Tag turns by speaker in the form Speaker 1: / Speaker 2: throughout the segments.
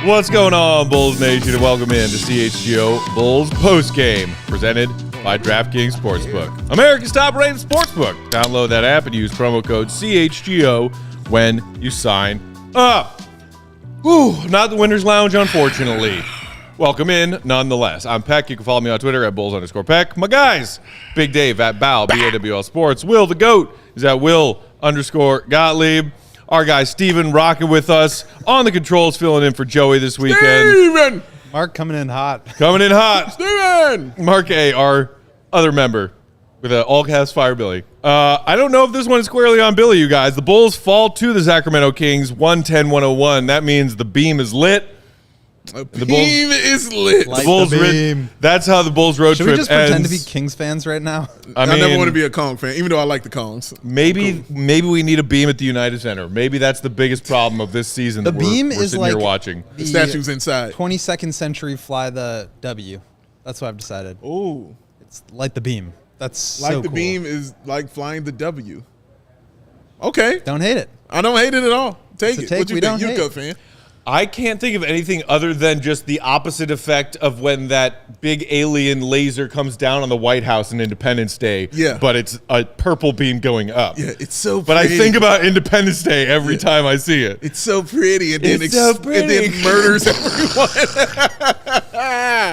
Speaker 1: What's going on, Bulls Nation, and welcome in to CHGO Bulls Postgame, presented by DraftKings Sportsbook, America's top-rated sportsbook. Download that app and use promo code CHGO when you sign up. Ooh, not the Winners Lounge, unfortunately. Welcome in, nonetheless. I'm Peck. You can follow me on Twitter at Bulls_Peck. My guys, Big Dave at Bow, BAWL Sports. Will the GOAT is at Will_Gottlieb. Our guy Steven rocking with us on the controls, filling in for Joey this weekend.
Speaker 2: Steven!
Speaker 3: Mark coming in hot.
Speaker 1: Coming in hot.
Speaker 2: Steven!
Speaker 1: Mark A, our other member with an all-caps Fire Billy. I don't know if this one is squarely on Billy, you guys. The Bulls fall to the Sacramento Kings 110-101. That means the beam is lit.
Speaker 2: The beam is lit.
Speaker 3: Light the beam.
Speaker 1: That's how the Bulls road
Speaker 3: Should
Speaker 1: trip
Speaker 3: we just
Speaker 1: ends.
Speaker 3: pretend to be Kings fans right now?
Speaker 2: I
Speaker 1: mean,
Speaker 2: never want to be a Kong fan, even though I like the Kongs.
Speaker 1: Maybe we need a beam at the United Center. Maybe that's the biggest problem of this season.
Speaker 3: The
Speaker 1: that
Speaker 3: beam
Speaker 1: we're
Speaker 3: is
Speaker 1: sitting
Speaker 3: like
Speaker 1: here watching.
Speaker 2: The statue's inside.
Speaker 3: 22nd century fly the W. That's what I've decided.
Speaker 2: Ooh.
Speaker 3: It's light the beam. That's
Speaker 2: Like
Speaker 3: so
Speaker 2: the
Speaker 3: cool.
Speaker 2: beam is like flying the W. Okay.
Speaker 3: Don't hate it.
Speaker 2: I don't hate it at all. Take
Speaker 3: It's a
Speaker 2: it.
Speaker 3: take
Speaker 2: What you
Speaker 3: we
Speaker 2: think?
Speaker 3: don't
Speaker 2: You're a
Speaker 3: hate.
Speaker 2: Cub fan.
Speaker 1: I can't think of anything other than just the opposite effect of when that big alien laser comes down on the White House on Independence Day.
Speaker 2: Yeah.
Speaker 1: But it's a purple beam going up.
Speaker 2: Yeah, it's so
Speaker 1: But
Speaker 2: pretty.
Speaker 1: I think about Independence Day every time I see it.
Speaker 2: It's so pretty, and then,
Speaker 1: It's so pretty.
Speaker 2: and then murders everyone.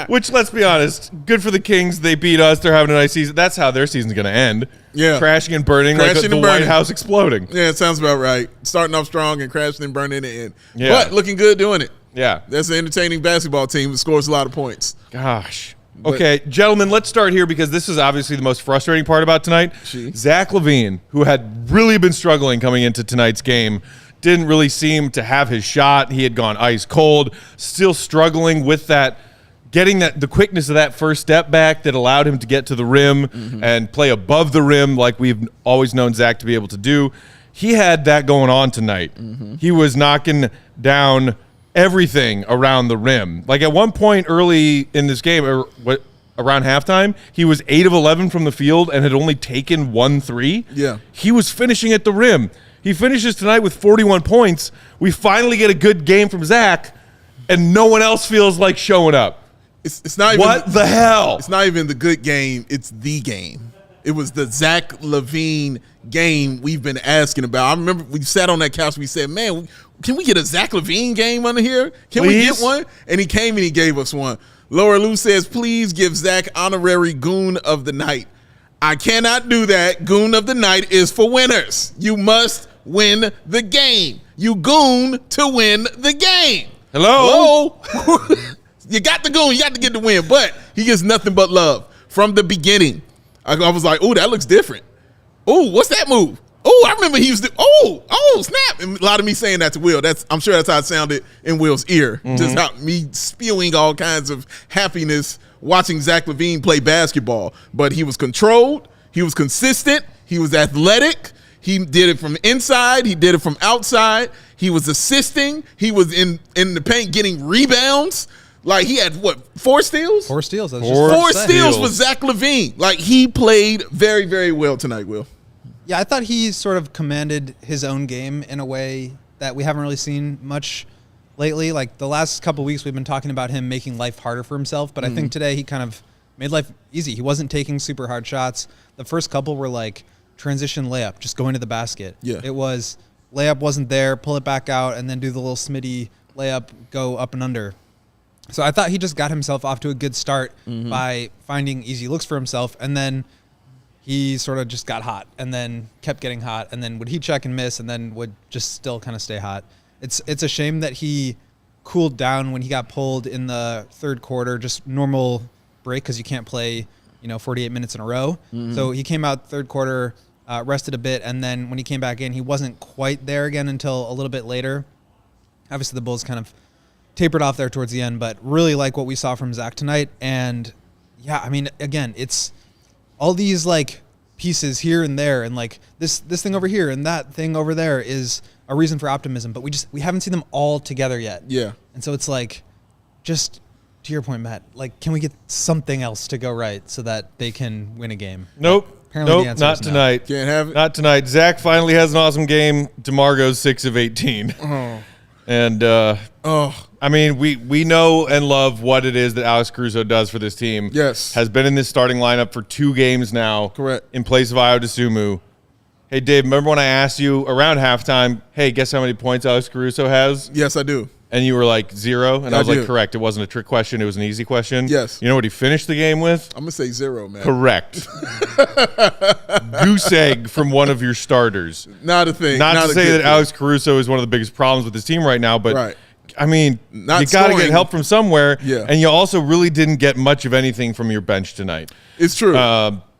Speaker 1: Which, let's be honest, good for the Kings. They beat us. They're having a nice season. That's how their season's going to end.
Speaker 2: Yeah.
Speaker 1: Crashing and burning like
Speaker 2: Crashing
Speaker 1: the
Speaker 2: and
Speaker 1: White
Speaker 2: burning.
Speaker 1: House exploding.
Speaker 2: Yeah, it sounds about right. Starting off strong and crashing and burning the end.
Speaker 1: Yeah.
Speaker 2: But looking good doing it.
Speaker 1: Yeah.
Speaker 2: That's an entertaining basketball team that scores a lot of points.
Speaker 1: Gosh. Okay, gentlemen, let's start here because this is obviously the most frustrating part about tonight. Zach LaVine, who had really been struggling coming into tonight's game, didn't really seem to have his shot. He had gone ice cold, still struggling with that, getting the quickness of that first step back that allowed him to get to the rim and play above the rim like we've always known Zach to be able to do. He had that going on tonight. He was knocking down everything around the rim. Like at one point early in this game, around halftime, he was 8 of 11 from the field and had only taken 1 3.
Speaker 2: Yeah.
Speaker 1: He was finishing at the rim. He finishes tonight with 41 points. We finally get a good game from Zach, and no one else feels like showing up.
Speaker 2: It's not even
Speaker 1: What the hell?
Speaker 2: It's not even the good game. It's the game. It was the Zach LaVine game we've been asking about. I remember we sat on that couch. We said, man, can we get a Zach LaVine game under here? Can we get one? And he came and he gave us one. Laura Lou says, please give Zach honorary Goon of the Night. I cannot do that. Goon of the Night is for winners. You must win the game. You goon to win the game.
Speaker 1: Hello?
Speaker 2: You got the goon. You got to get the win. But he gets nothing but love from the beginning. I was like, oh, that looks different. Oh, what's that move? Oh, I remember he used to. Oh, snap! And a lot of me saying that to Will. I'm sure that's how it sounded in Will's ear. Just how me spewing all kinds of happiness watching Zach LaVine play basketball. But he was controlled. He was consistent. He was athletic. He did it from inside. He did it from outside. He was assisting. He was in the paint getting rebounds. Like he had 4 steals?
Speaker 3: 4 steals. I was
Speaker 1: Four
Speaker 3: just about
Speaker 2: 4
Speaker 3: to say.
Speaker 2: steals with Zach LaVine. Like he played very, very well tonight, Will.
Speaker 3: Yeah, I thought he sort of commanded his own game in a way that we haven't really seen much lately. Like the last couple of weeks, we've been talking about him making life harder for himself, but I think today he kind of made life easy. He wasn't taking super hard shots. The first couple were like transition layup, just going to the basket.
Speaker 2: Yeah.
Speaker 3: It was layup wasn't there, pull it back out, and then do the little Smitty layup, go up and under. So I thought he just got himself off to a good start by finding easy looks for himself, and then he sort of just got hot and then kept getting hot and then would heat check and miss and then would just still kind of stay hot. It's a shame that he cooled down when he got pulled in the third quarter, just normal break because you can't play, 48 minutes in a row. So he came out third quarter, rested a bit, and then when he came back in, he wasn't quite there again until a little bit later. Obviously, the Bulls kind of tapered off there towards the end, but really like what we saw from Zach tonight. And yeah, I mean, again, it's all these like pieces here and there, and like this thing over here and that thing over there is a reason for optimism, but we haven't seen them all together yet.
Speaker 2: Yeah.
Speaker 3: And so it's like, just to your point, Matt, like, can we get something else to go right so that they can win a game?
Speaker 1: Nope.
Speaker 3: Apparently the
Speaker 1: Nope,
Speaker 3: answer
Speaker 1: not
Speaker 3: is no.
Speaker 1: tonight.
Speaker 2: Can't have it.
Speaker 1: Not tonight. Zach finally has an awesome game. DeMar goes 6 of 18. And I mean, we know and love what it is that Alex Caruso does for this team.
Speaker 2: Yes.
Speaker 1: Has been in this starting lineup for 2 games now.
Speaker 2: Correct.
Speaker 1: In place of Ayo Dosunmu. Hey, Dave, remember when I asked you around halftime, hey, guess how many points Alex Caruso has?
Speaker 2: Yes, I do.
Speaker 1: And you were like 0? And I was
Speaker 2: do.
Speaker 1: like, correct. It wasn't a trick question. It was an easy question.
Speaker 2: Yes.
Speaker 1: You know what he finished the game with?
Speaker 2: I'm going to say 0, man.
Speaker 1: Correct. Goose egg from one of your starters.
Speaker 2: Not a thing.
Speaker 1: Not to
Speaker 2: a
Speaker 1: say
Speaker 2: good
Speaker 1: that
Speaker 2: thing.
Speaker 1: Alex Caruso is one of the biggest problems with this team right now, but
Speaker 2: Right.
Speaker 1: I mean,
Speaker 2: Not
Speaker 1: you got to get
Speaker 2: scoring.
Speaker 1: help from somewhere.
Speaker 2: Yeah.
Speaker 1: And you also really didn't get much of anything from your bench tonight.
Speaker 2: It's true.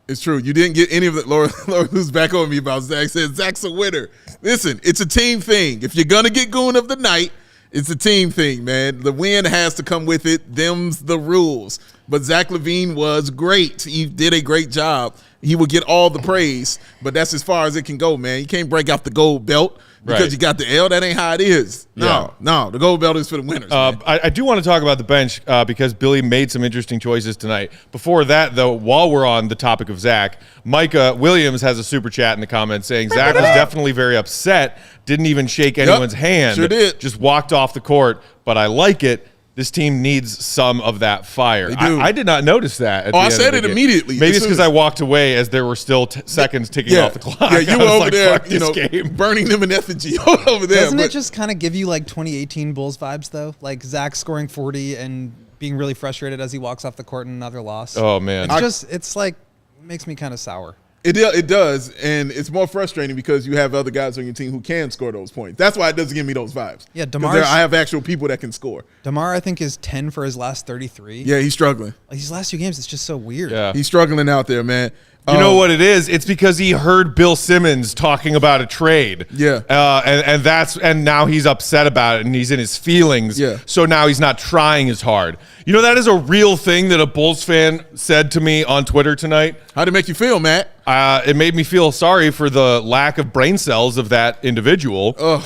Speaker 2: It's true. You didn't get any of it. Laura who's back on me about Zach, said Zach's a winner. Listen, it's a team thing. If you're going to get goon of the night, it's a team thing, man. The win has to come with it. Them's the rules. But Zach LaVine was great. He did a great job. He will get all the praise, but that's as far as it can go, man. You can't break out the gold belt because
Speaker 1: Right.
Speaker 2: you got the L. That ain't how it is. No, the gold belt is for the winners, man.
Speaker 1: I do want to talk about the bench because Billy made some interesting choices tonight. Before that, though, while we're on the topic of Zach, Micah Williams has a super chat in the comments saying Zach was definitely very upset, didn't even shake anyone's hand,
Speaker 2: sure did.
Speaker 1: just walked off the court, but I like it. This team needs some of that fire.
Speaker 2: They do.
Speaker 1: I did not notice that. At the
Speaker 2: I
Speaker 1: end
Speaker 2: said
Speaker 1: of the
Speaker 2: it
Speaker 1: game.
Speaker 2: immediately.
Speaker 1: Maybe
Speaker 2: As
Speaker 1: it's
Speaker 2: soon
Speaker 1: because
Speaker 2: as-
Speaker 1: I walked away as there were still seconds ticking off the clock.
Speaker 2: Yeah, you
Speaker 1: I
Speaker 2: were
Speaker 1: was
Speaker 2: over
Speaker 1: like,
Speaker 2: there,
Speaker 1: fuck this game.
Speaker 2: burning them in effigy over there.
Speaker 3: Doesn't
Speaker 2: but-
Speaker 3: it just kind of give you like 2018 Bulls vibes though? Like Zach scoring 40 and being really frustrated as he walks off the court in another loss.
Speaker 1: Oh, man.
Speaker 3: It's like makes me kind of sour.
Speaker 2: It does, and it's more frustrating because you have other guys on your team who can score those points. That's why it doesn't give me those vibes.
Speaker 3: Yeah,
Speaker 2: 'Cause
Speaker 3: DeMar's-
Speaker 2: I have actual people that can score.
Speaker 3: DeMar I think is 10 for his last 33.
Speaker 2: Yeah, he's struggling.
Speaker 3: Like these last 2 games, it's just so weird.
Speaker 1: Yeah.
Speaker 2: He's struggling out there, man.
Speaker 1: You know what it is? It's because he heard Bill Simmons talking about a trade.
Speaker 2: Yeah.
Speaker 1: And now he's upset about it and he's in his feelings.
Speaker 2: Yeah.
Speaker 1: So now he's not trying as hard. You know, that is a real thing that a Bulls fan said to me on Twitter tonight.
Speaker 2: How'd it make you feel, Matt?
Speaker 1: It made me feel sorry for the lack of brain cells of that individual.
Speaker 2: Ugh.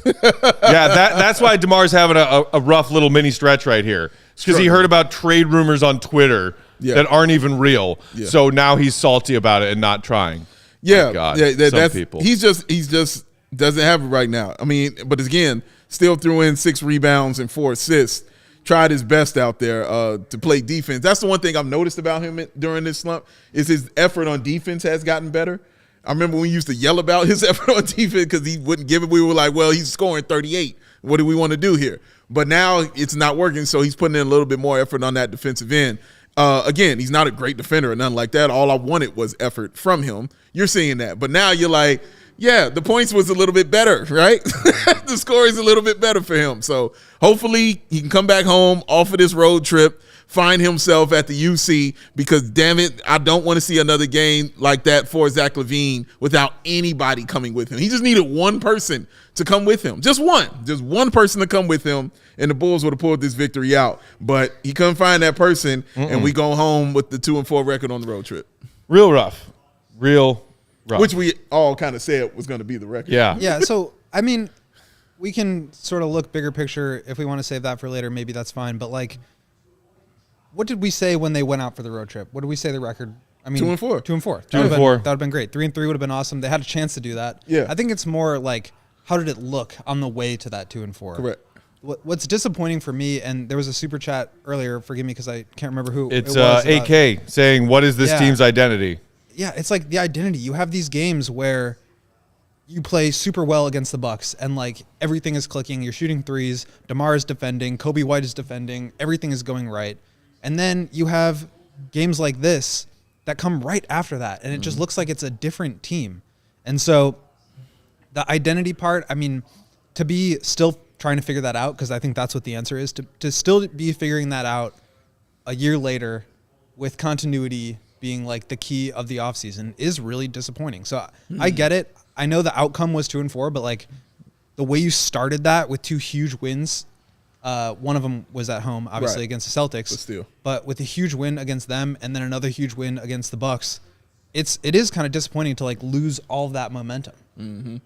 Speaker 1: Yeah, that's why DeMar's having a rough little mini stretch right here. It's because he heard about trade rumors on Twitter that aren't even real.
Speaker 2: Yeah.
Speaker 1: So now he's salty about it and not trying.
Speaker 2: Yeah,
Speaker 1: My God,
Speaker 2: yeah.
Speaker 1: some people.
Speaker 2: He's just doesn't have it right now. I mean, but again, still threw in 6 rebounds and 4 assists. Tried his best out there to play defense. That's the one thing I've noticed about him during this slump is his effort on defense has gotten better. I remember when we used to yell about his effort on defense because he wouldn't give it. We were like, well, he's scoring 38. What do we want to do here? But now it's not working, so he's putting in a little bit more effort on that defensive end. Again, he's not a great defender or nothing like that. All I wanted was effort from him. You're seeing that. But now you're like, yeah, the points was a little bit better, right? The score is a little bit better for him. So hopefully he can come back home off of this road trip, find himself at the UC because, damn it, I don't want to see another game like that for Zach LaVine without anybody coming with him. He just needed one person to come with him. Just one person to come with him, and the Bulls would have pulled this victory out. But he couldn't find that person, and we go home with the 2-4 record on the road trip.
Speaker 1: Real rough. Real rough.
Speaker 2: Which we all kind of said was going to be the record.
Speaker 1: Yeah.
Speaker 3: Yeah, so I mean, we can sort of look bigger picture if we want to save that for later. Maybe that's fine. But like, what did we say when they went out for the road trip? What did we say the record? I mean,
Speaker 2: 2-4.
Speaker 3: 2-4.
Speaker 1: 2-4.
Speaker 3: That would have been great. 3-3 would have been awesome. They had a chance to do that.
Speaker 2: Yeah.
Speaker 3: I think it's more like, how did it look on the way to that 2-4?
Speaker 2: Correct.
Speaker 3: What's disappointing for me, and there was a super chat earlier. Forgive me because I can't remember who
Speaker 1: It's
Speaker 3: it was.
Speaker 1: AK saying, what is this
Speaker 3: Yeah.
Speaker 1: team's identity?
Speaker 3: Yeah, it's like the identity. You have these games where you play super well against the Bucks and like everything is clicking. You're shooting threes. DeMar is defending. Kobe White is defending. Everything is going right. And then you have games like this that come right after that. And it just looks like it's a different team. And so the identity part, I mean, to be still trying to figure that out, because I think that's what the answer is, to still be figuring that out a year later with continuity being like the key of the offseason is really disappointing. So I get it. I know the outcome was 2-4, but like the way you started that with 2 huge wins, one of them was at home, obviously,
Speaker 2: Right.
Speaker 3: against the Celtics.
Speaker 2: But still.
Speaker 3: But with a huge win against them and then another huge win against the Bucks, it is kind of disappointing to like lose all of that momentum.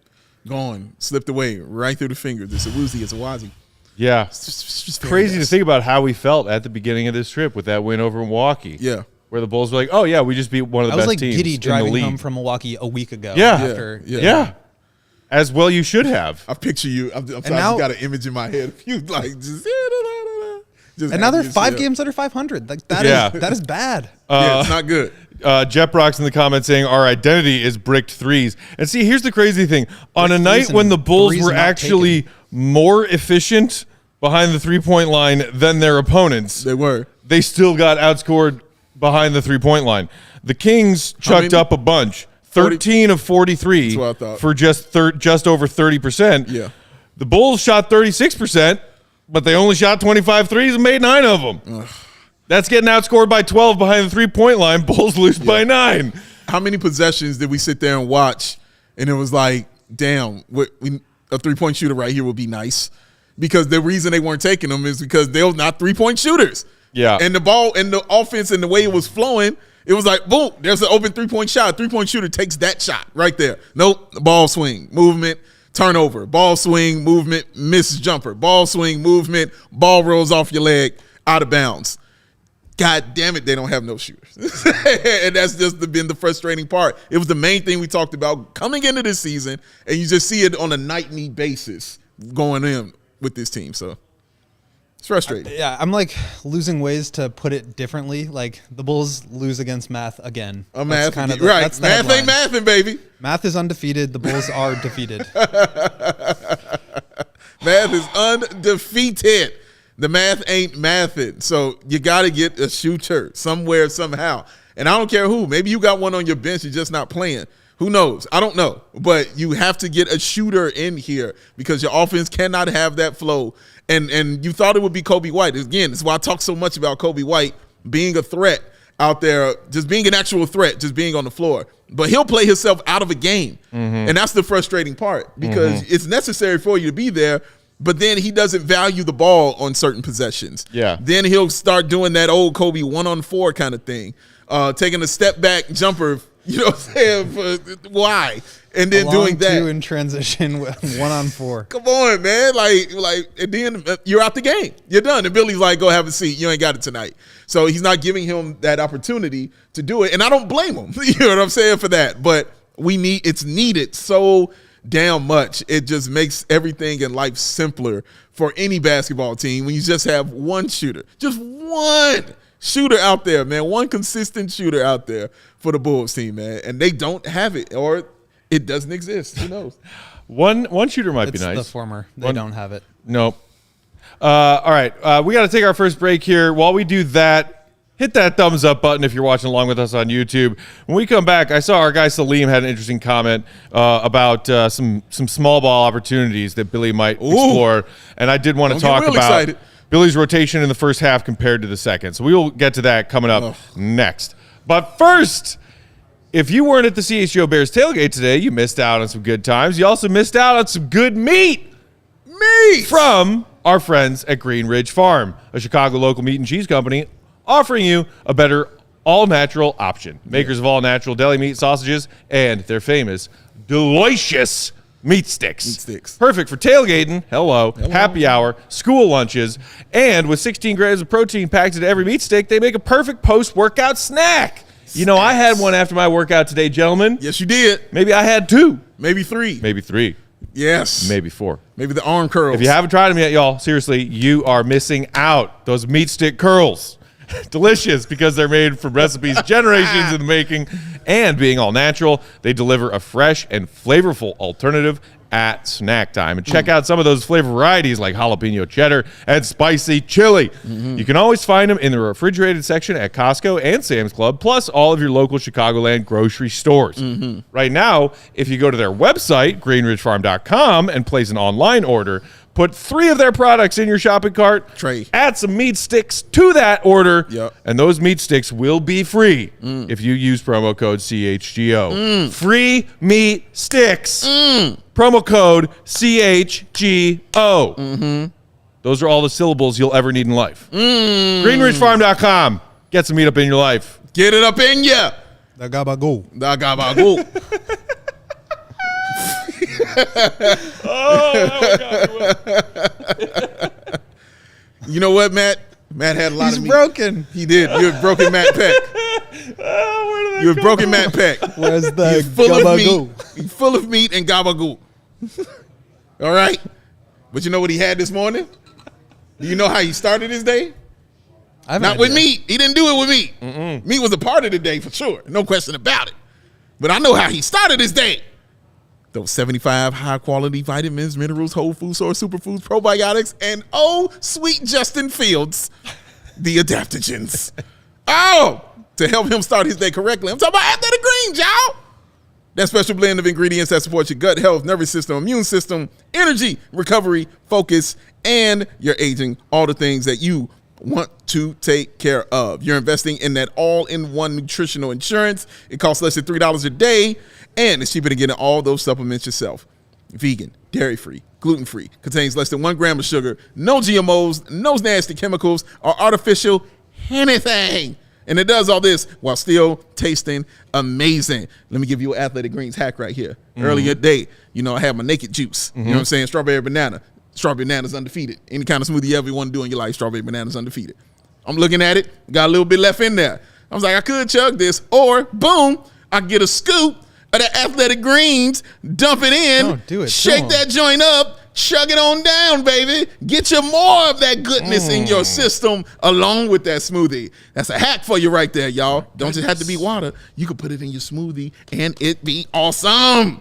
Speaker 2: Gone. Slipped away right through the fingers. It's a woozy. It's a wazi.
Speaker 1: Yeah.
Speaker 2: It's just
Speaker 1: Crazy to think about how we felt at the beginning of this trip with that win over Milwaukee.
Speaker 2: Yeah.
Speaker 1: Where the Bulls were like, oh, yeah, we just beat one of the
Speaker 3: I was
Speaker 1: best
Speaker 3: like
Speaker 1: teams
Speaker 3: giddy
Speaker 1: in the
Speaker 3: driving
Speaker 1: league.
Speaker 3: home from Milwaukee a week ago.
Speaker 1: Yeah.
Speaker 3: After,
Speaker 2: Yeah.
Speaker 1: Yeah. As well you should have.
Speaker 2: I picture you. I'm sorry, I just got an image in my head of you like just
Speaker 3: and now they're 5 games under 500. Like that is bad.
Speaker 2: Yeah, it's not good.
Speaker 1: Jet Brock's in the comments saying our identity is bricked threes. And see, here's the crazy thing. On a night when the Bulls were actually more efficient behind the 3-point line than their opponents, they still got outscored behind the 3-point line. The Kings chucked up a bunch. 13 of 43 for just over 30%.
Speaker 2: Yeah.
Speaker 1: The Bulls shot 36%, but they only shot 25 threes and made 9 of them. Ugh. That's getting outscored by 12 behind the 3-point line. Bulls lose by 9.
Speaker 2: How many possessions did we sit there and watch, and it was like, damn, a 3-point shooter right here would be nice? Because the reason they weren't taking them is because they were not 3-point shooters.
Speaker 1: Yeah.
Speaker 2: And the ball and the offense and the way it was flowing, it was like, boom, there's an open 3-point shot. 3-point shooter takes that shot right there. Nope, ball swing, movement, turnover, ball swing, movement, miss jumper, ball swing, movement, ball rolls off your leg, out of bounds. God damn it, they don't have no shooters. And that's just been the frustrating part. It was the main thing we talked about coming into this season, and you just see it on a nightly basis going in with this team. So it's frustrating.
Speaker 3: I'm like losing ways to put it differently. Like the Bulls lose against math again.
Speaker 2: Math ain't mathing, baby.
Speaker 3: Math is undefeated. The Bulls are defeated.
Speaker 2: Math is undefeated. The math ain't mathing. So you got to get a shooter somewhere, somehow. And I don't care who. Maybe you got one on your bench. You're just not playing. Who knows? I don't know. But you have to get a shooter in here because your offense cannot have that flow. And you thought it would be Kobe White. Again, that's why I talk so much about Kobe White being a threat out there, just being an actual threat, just being on the floor. But he'll play himself out of a game. Mm-hmm. And that's the frustrating part because it's necessary for you to be there, but then he doesn't value the ball on certain possessions.
Speaker 1: Yeah.
Speaker 2: Then he'll start doing that old Kobe 1-on-4 kind of thing, taking a step back jumper, you know what I'm saying? Why? And then doing that.
Speaker 3: 2 in transition with 1-on-4.
Speaker 2: Come on, man. Like, and then you're out the game. You're done. And Billy's like, go have a seat. You ain't got it tonight. So he's not giving him that opportunity to do it. And I don't blame him. You know what I'm saying for that. But it's needed so damn much. It just makes everything in life simpler for any basketball team when you just have one shooter. Just one shooter out there, man. One consistent shooter out there for the Bulls team, man. And they don't have it, or it doesn't exist. Who knows?
Speaker 1: One shooter might be nice.
Speaker 3: It's the former. They don't have it.
Speaker 1: Nope. All right. We got to take our first break here. While we do that, hit that thumbs up button if you're watching along with us on YouTube. When we come back, I saw our guy Salim had an interesting comment about some small ball opportunities that Billy might explore. And I did want to talk about Billy's rotation in the first half compared to the second. So we will get to that coming up next. But first, if you weren't at the CHGO Bears tailgate today, you missed out on some good times. You also missed out on some good meat from our friends at Green Ridge Farm, a Chicago local meat and cheese company offering you a better all-natural option. Makers of all-natural deli meat, sausages, and their famous delicious meat sticks. Perfect for tailgating, happy hour, school lunches, and with 16 grams of protein packed into every meat stick, they make a perfect post-workout snack. You know, I had one after my workout today, gentlemen.
Speaker 2: Yes, you did.
Speaker 1: Maybe I had 2.
Speaker 2: Maybe 3.
Speaker 1: Maybe 3.
Speaker 2: Yes.
Speaker 1: Maybe 4.
Speaker 2: Maybe the arm curls.
Speaker 1: If you haven't tried them yet, y'all, seriously, you are missing out. Those meat stick curls. Delicious because they're made from recipes generations in the making, and being all natural, they deliver a fresh and flavorful alternative at snack time. And check out some of those flavor varieties like jalapeno cheddar and spicy chili. You can always find them in the refrigerated section at Costco and Sam's Club, plus all of your local Chicagoland grocery stores. Right now, if you go to their website, greenridgefarm.com, and place an online order, put 3 of their products in your shopping cart, add some meat sticks to that order, and those meat sticks will be free if you use promo code CHGO. Free meat sticks. Promo code CHGO. Those are all the syllables you'll ever need in life. GreenRidgeFarm.com. Get some meat up in your life.
Speaker 2: Get it up in ya.
Speaker 3: Da gabagoo.
Speaker 2: Da gabagoo. You know what, Matt? Matt had a lot of meat.
Speaker 3: He's broken.
Speaker 2: He did. You're broken Matt Peck. You're broken Matt Peck.
Speaker 3: Where's the
Speaker 2: full
Speaker 3: gabagoo?
Speaker 2: of meat. Full of meat and gabagoo. All right? But you know what he had this morning? Do you know how he started his day? Not with meat. He didn't do it with meat. Meat was a part of the day for sure. No question about it. But I know how he started his day. Those 75 high-quality vitamins, minerals, whole food source, superfoods, probiotics, and sweet Justin Fields, the adaptogens. To help him start his day correctly. I'm talking about Athletic Greens, y'all. That special blend of ingredients that support your gut health, nervous system, immune system, energy, recovery, focus, and your aging. All the things that you want to take care of. You're investing in that all-in-one nutritional insurance. It costs less than $3 a day, and it's cheaper than getting all those supplements yourself. Vegan, dairy-free, gluten-free, contains less than 1 gram of sugar, no GMOs, no nasty chemicals, or artificial anything. And it does all this while still tasting amazing. Let me give you an Athletic Greens hack right here. Earlier today, I had my naked juice. You know what I'm saying? Strawberry banana. Strawberry banana's undefeated. Any kind of smoothie you ever want to do in your life, strawberry banana's undefeated. I'm looking at it, got a little bit left in there. I was like, I could chug this, or boom, I get a scoop of the Athletic Greens, dump it in, shake that joint up, chug it on down, baby. Get you more of that goodness in your system along with that smoothie. That's a hack for you right there, y'all. Don't just have to be water. You can put it in your smoothie and it be awesome.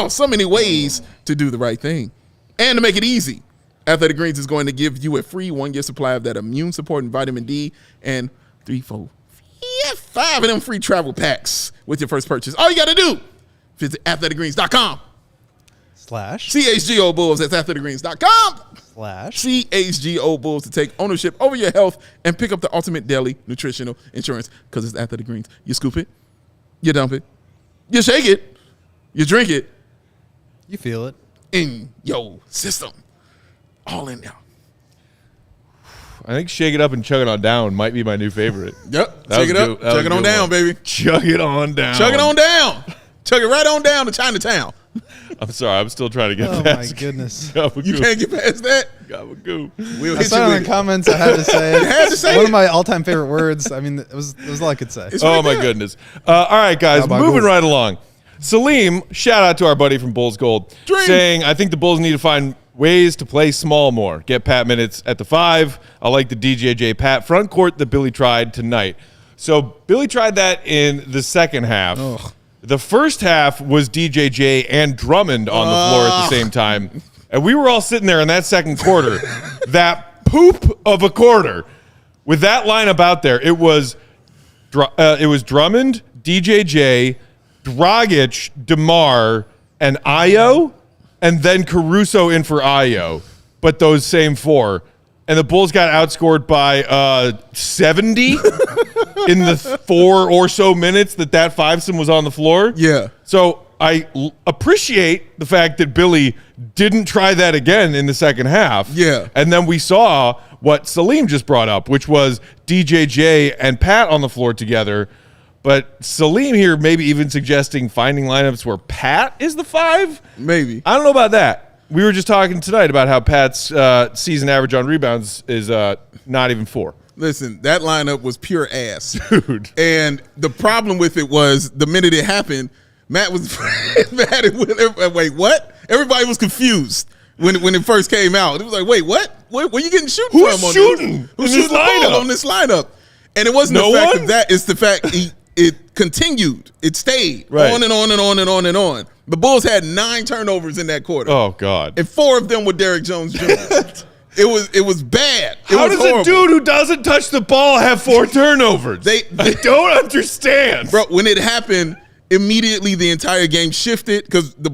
Speaker 2: So many ways to do the right thing. And to make it easy, Athletic Greens is going to give you a free 1-year supply of that immune supporting vitamin D and 5 of them free travel packs with your first purchase. All you got to do, visit athleticgreens.com. /CHGO Bulls. That's athleticgreens.com. /CHGO Bulls to take ownership over your health and pick up the ultimate daily nutritional insurance because it's Athletic Greens. You scoop it, you dump it, you shake it, you drink it.
Speaker 3: You feel it.
Speaker 2: In your system. All in there.
Speaker 1: I think shake it up and chug it on down might be my new favorite.
Speaker 2: Yep. Shake it up. Chug it on down, baby.
Speaker 1: Chug it on down.
Speaker 2: Chug it on down. Chug it right on down to Chinatown.
Speaker 1: I'm sorry. I'm still trying to get past.
Speaker 3: Oh, my goodness.
Speaker 2: You can't get past that?
Speaker 1: Gabagoo.
Speaker 2: We'll
Speaker 3: I saw it in the comments. I had to say it.
Speaker 2: You had to say
Speaker 3: One
Speaker 2: it.
Speaker 3: of my all-time favorite words. I mean, it was all I could say.
Speaker 2: It's right
Speaker 1: My
Speaker 2: there.
Speaker 1: goodness. All right, guys.
Speaker 3: Gabagoo.
Speaker 1: Moving right along. Salim, shout out to our buddy from Bulls Gold,
Speaker 2: Dream.
Speaker 1: saying, I think the Bulls need to find ways to play small more. Get Pat minutes at the 5. I like the DJJ Pat front court that Billy tried tonight. So Billy tried that in the second half.
Speaker 2: Ugh.
Speaker 1: The first half was DJJ and Drummond on the floor at the same time. And we were all sitting there in that second quarter, that poop of a quarter. With that lineup out there, it was Drummond, DJJ, Dragic, DeMar, and Ayo, and then Caruso in for Ayo. But those same 4. And the Bulls got outscored by 70 in the 4 or so minutes that fivesome was on the floor.
Speaker 2: Yeah.
Speaker 1: So I appreciate the fact that Billy didn't try that again in the second half.
Speaker 2: Yeah.
Speaker 1: And then we saw what Salim just brought up, which was DJJ and Pat on the floor together. But Salim here maybe even suggesting finding lineups where Pat is the 5.
Speaker 2: Maybe.
Speaker 1: I don't know about that. We were just talking tonight about how Pat's season average on rebounds is not even 4.
Speaker 2: Listen, that lineup was pure ass.
Speaker 1: Dude.
Speaker 2: And the problem with it was the minute it happened, Matt was mad at wait, what? Everybody was confused when it first came out. It was like, wait, what? Where you getting shooting
Speaker 1: Who's
Speaker 2: from?
Speaker 1: shooting
Speaker 2: Who's
Speaker 1: in
Speaker 2: shooting
Speaker 1: this
Speaker 2: the ball
Speaker 1: lineup?
Speaker 2: on this lineup? And it wasn't
Speaker 1: No
Speaker 2: the fact
Speaker 1: one?
Speaker 2: of that. It's the fact it continued. It stayed
Speaker 1: Right.
Speaker 2: on and on and on and on and on. The Bulls had 9 turnovers in that quarter.
Speaker 1: Oh, God.
Speaker 2: And 4 of them were Derrick Jones Jr. It was bad.
Speaker 1: How
Speaker 2: was
Speaker 1: does
Speaker 2: horrible.
Speaker 1: a dude who doesn't touch the ball have 4 turnovers? I don't understand.
Speaker 2: Bro, when it happened, immediately the entire game shifted because the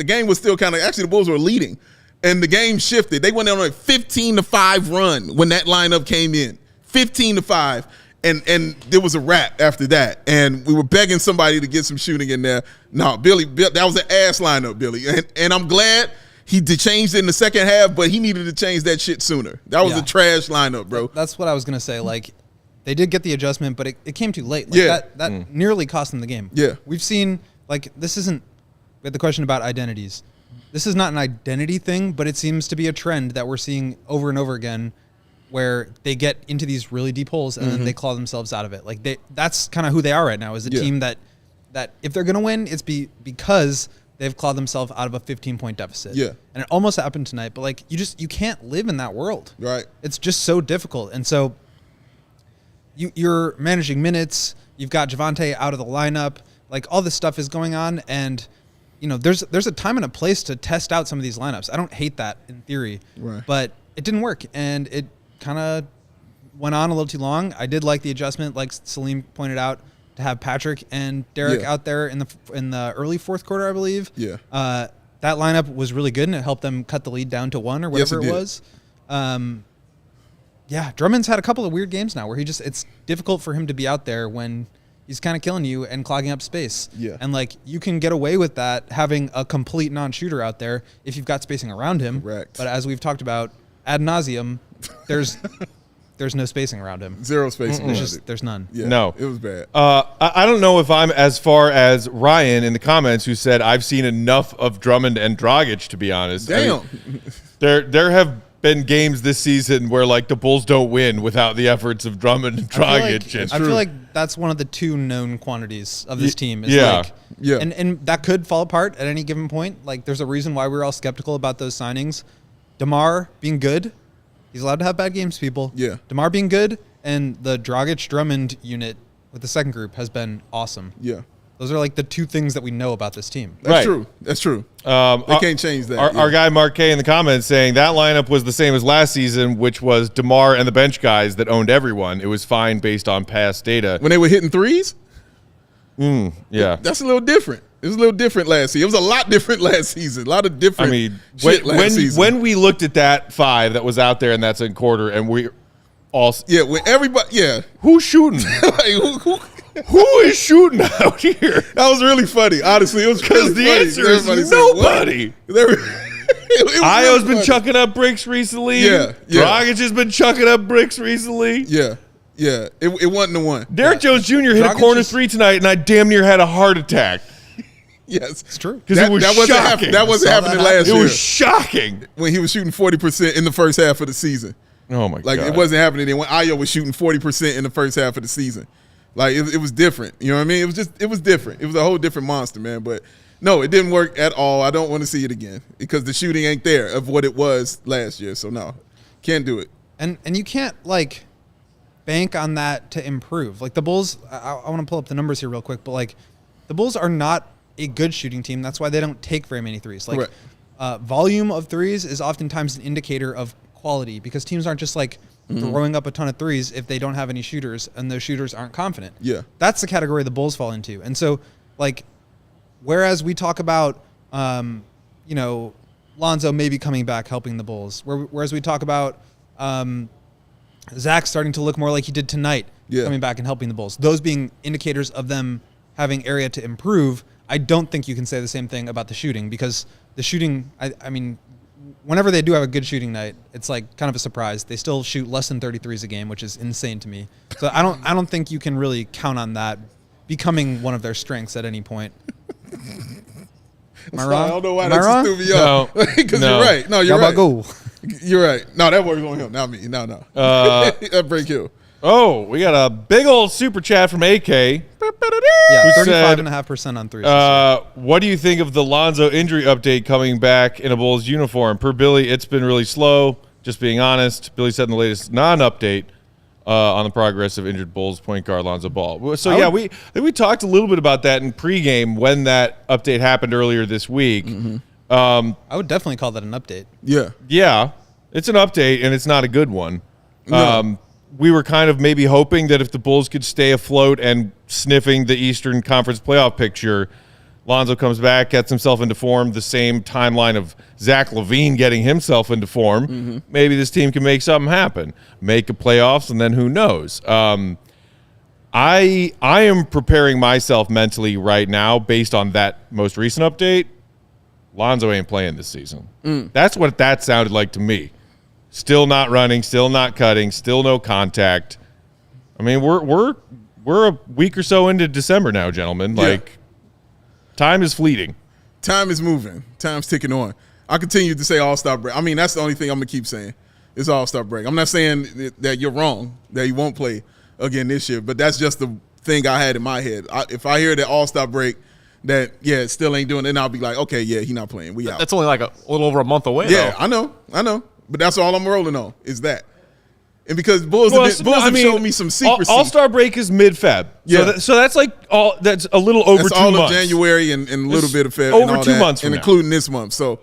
Speaker 2: game was still the Bulls were leading. And the game shifted. They went on a 15-5 run when that lineup came in. 15-5. And there was a wrap after that. And we were begging somebody to get some shooting in there. No, Billy, that was an ass lineup, Billy. And I'm glad he changed it in the second half, but he needed to change that shit sooner. That was a trash lineup, bro.
Speaker 3: That's what I was going to say. Like, they did get the adjustment, but it came too late. Like, that nearly cost them the game.
Speaker 2: Yeah.
Speaker 3: We've seen, we had the question about identities. This is not an identity thing, but it seems to be a trend that we're seeing over and over again where they get into these really deep holes and then they claw themselves out of it. Like, that's kind of who they are right now, is a team that if they're going to win, it's because they've clawed themselves out of a 15-point deficit.
Speaker 2: Yeah.
Speaker 3: And it almost happened tonight, but like you can't live in that world.
Speaker 2: Right.
Speaker 3: It's just so difficult. And so you're managing minutes, you've got Javonte out of the lineup, like all this stuff is going on, and there's a time and a place to test out some of these lineups. I don't hate that in theory.
Speaker 2: Right.
Speaker 3: But it didn't work, and it kind of went on a little too long. I did like the adjustment, like Salim pointed out, to have Patrick and Derek out there in the early fourth quarter, I believe.
Speaker 2: Yeah.
Speaker 3: That lineup was really good, and it helped them cut the lead down to 1 or whatever it was. Drummond's had a couple of weird games now where it's difficult for him to be out there when he's kind of killing you and clogging up space.
Speaker 2: Yeah.
Speaker 3: And like you can get away with that having a complete non-shooter out there if you've got spacing around him.
Speaker 2: Correct.
Speaker 3: But as we've talked about ad nauseum, there's no spacing around him.
Speaker 2: Zero spacing.
Speaker 3: There's none.
Speaker 2: Yeah,
Speaker 1: No.
Speaker 2: It was bad.
Speaker 1: I don't know if I'm as far as Ryan in the comments who said I've seen enough of Drummond and Dragic, to be honest.
Speaker 2: Damn.
Speaker 1: I mean, there have been games this season where like the Bulls don't win without the efforts of Drummond and Dragic.
Speaker 3: I feel like that's one of the two known quantities of this team.
Speaker 1: Yeah.
Speaker 3: And that could fall apart at any given point. Like there's a reason why we're all skeptical about those signings. DeMar being good. He's allowed to have bad games, people.
Speaker 2: Yeah.
Speaker 3: DeMar being good, and the Dragic-Drummond unit with the second group has been awesome.
Speaker 2: Yeah.
Speaker 3: Those are like the two things that we know about this team.
Speaker 2: That's true. That's true. They can't change that.
Speaker 1: Our guy Mark K in the comments saying that lineup was the same as last season, which was DeMar and the bench guys that owned everyone. It was fine based on past data.
Speaker 2: When they were hitting threes?
Speaker 1: Yeah.
Speaker 2: That's a little different. It was a little different last season. It was a lot different last season. A lot of different shit last season.
Speaker 1: When we looked at that 5 that was out there and that's in quarter, and we all
Speaker 2: when everybody
Speaker 1: who's shooting?
Speaker 2: like,
Speaker 1: who is shooting out here?
Speaker 2: That was really funny. Honestly, it was
Speaker 1: Because
Speaker 2: really
Speaker 1: the
Speaker 2: funny.
Speaker 1: answer is
Speaker 2: Everybody
Speaker 1: nobody. Io's been
Speaker 2: funny.
Speaker 1: chucking up bricks recently.
Speaker 2: Yeah.
Speaker 1: Dragic has been chucking up bricks recently.
Speaker 2: Yeah. It wasn't the one.
Speaker 1: Derek Jones Jr. hit a corner 3 tonight, and I damn near had a heart attack.
Speaker 2: Yes,
Speaker 3: It's true.
Speaker 1: Because it was shocking.
Speaker 2: That wasn't happening last year.
Speaker 1: It was shocking.
Speaker 2: When he was shooting 40% in the first half of the season.
Speaker 1: Oh, my God.
Speaker 2: Like, it wasn't happening then when Io was shooting 40% in the first half of the season. Like, it was different. You know what I mean? It was different. It was a whole different monster, man. But, no, it didn't work at all. I don't want to see it again because the shooting ain't there of what it was last year. So, no, can't do it.
Speaker 3: And you can't, like, bank on that to improve. Like, the Bulls, I want to pull up the numbers here real quick, but, like, the Bulls are not a good shooting team. That's why they don't take very many threes. Like, volume of threes is oftentimes an indicator of quality because teams aren't just, like, throwing up a ton of threes if they don't have any shooters and those shooters aren't confident.
Speaker 2: Yeah.
Speaker 3: That's the category the Bulls fall into. And so, like, whereas we talk about, Lonzo maybe coming back helping the Bulls, whereas we talk about Zach starting to look more like he did tonight, coming back and helping the Bulls, those being indicators of them having area to improve, I don't think you can say the same thing about the shooting because the shooting, I mean, whenever they do have a good shooting night, it's like kind of a surprise. They still shoot less than 33s a game, which is insane to me. So I don't think you can really count on that becoming one of their strengths at any point. Am I wrong?
Speaker 2: I don't know why
Speaker 3: Am
Speaker 2: that
Speaker 3: I wrong?
Speaker 2: just threw me off. Because you're right. No, you're right.
Speaker 3: Go.
Speaker 2: You're right. No, that works on him, not me. No. That break Hill.
Speaker 1: Oh, we got a big old super chat from AK.
Speaker 3: Yeah, 35.5% on threes.
Speaker 1: What do you think of the Lonzo injury update coming back in a Bulls uniform? Per Billy, it's been really slow, just being honest. Billy said in the latest non-update on the progress of injured Bulls point guard Lonzo Ball. So, we talked a little bit about that in pregame when that update happened earlier this week.
Speaker 3: I would definitely call that an update.
Speaker 1: Yeah, it's an update, and it's not a good one.
Speaker 2: No.
Speaker 1: We were kind of maybe hoping that if the Bulls could stay afloat and sniffing the Eastern Conference playoff picture, Lonzo comes back, gets himself into form, the same timeline of Zach LaVine getting himself into form. Maybe this team can make something happen, make a playoffs, and then who knows? I am preparing myself mentally right now based on that most recent update. Lonzo ain't playing this season. That's what that sounded like to me. Still not running, still not cutting, still no contact. I mean, we're a week or so into December now, gentlemen. Like, time is fleeting.
Speaker 2: Time is moving. Time's ticking on. I continue to say All-Star break. I mean, that's the only thing I'm going to keep saying is All-Star break. I'm not saying that you're wrong, that he won't play again this year, but that's just the thing I had in my head. If I hear that All-Star break, that it still ain't doing it, and I'll be like, okay, yeah, he not playing. We out.
Speaker 4: That's only like a little over a month away.
Speaker 2: Yeah,
Speaker 4: though.
Speaker 2: I know. But that's all I'm rolling on is that. And because Bulls have shown me some secrecy.
Speaker 1: All-Star break is mid-Feb.
Speaker 2: Yeah.
Speaker 1: So that's like that's a little over
Speaker 2: that's
Speaker 1: 2
Speaker 2: all
Speaker 1: months.
Speaker 2: Of January and a little bit of Feb.
Speaker 1: Over
Speaker 2: and all
Speaker 1: 2
Speaker 2: that,
Speaker 1: months from
Speaker 2: and
Speaker 1: now.
Speaker 2: including this month. So,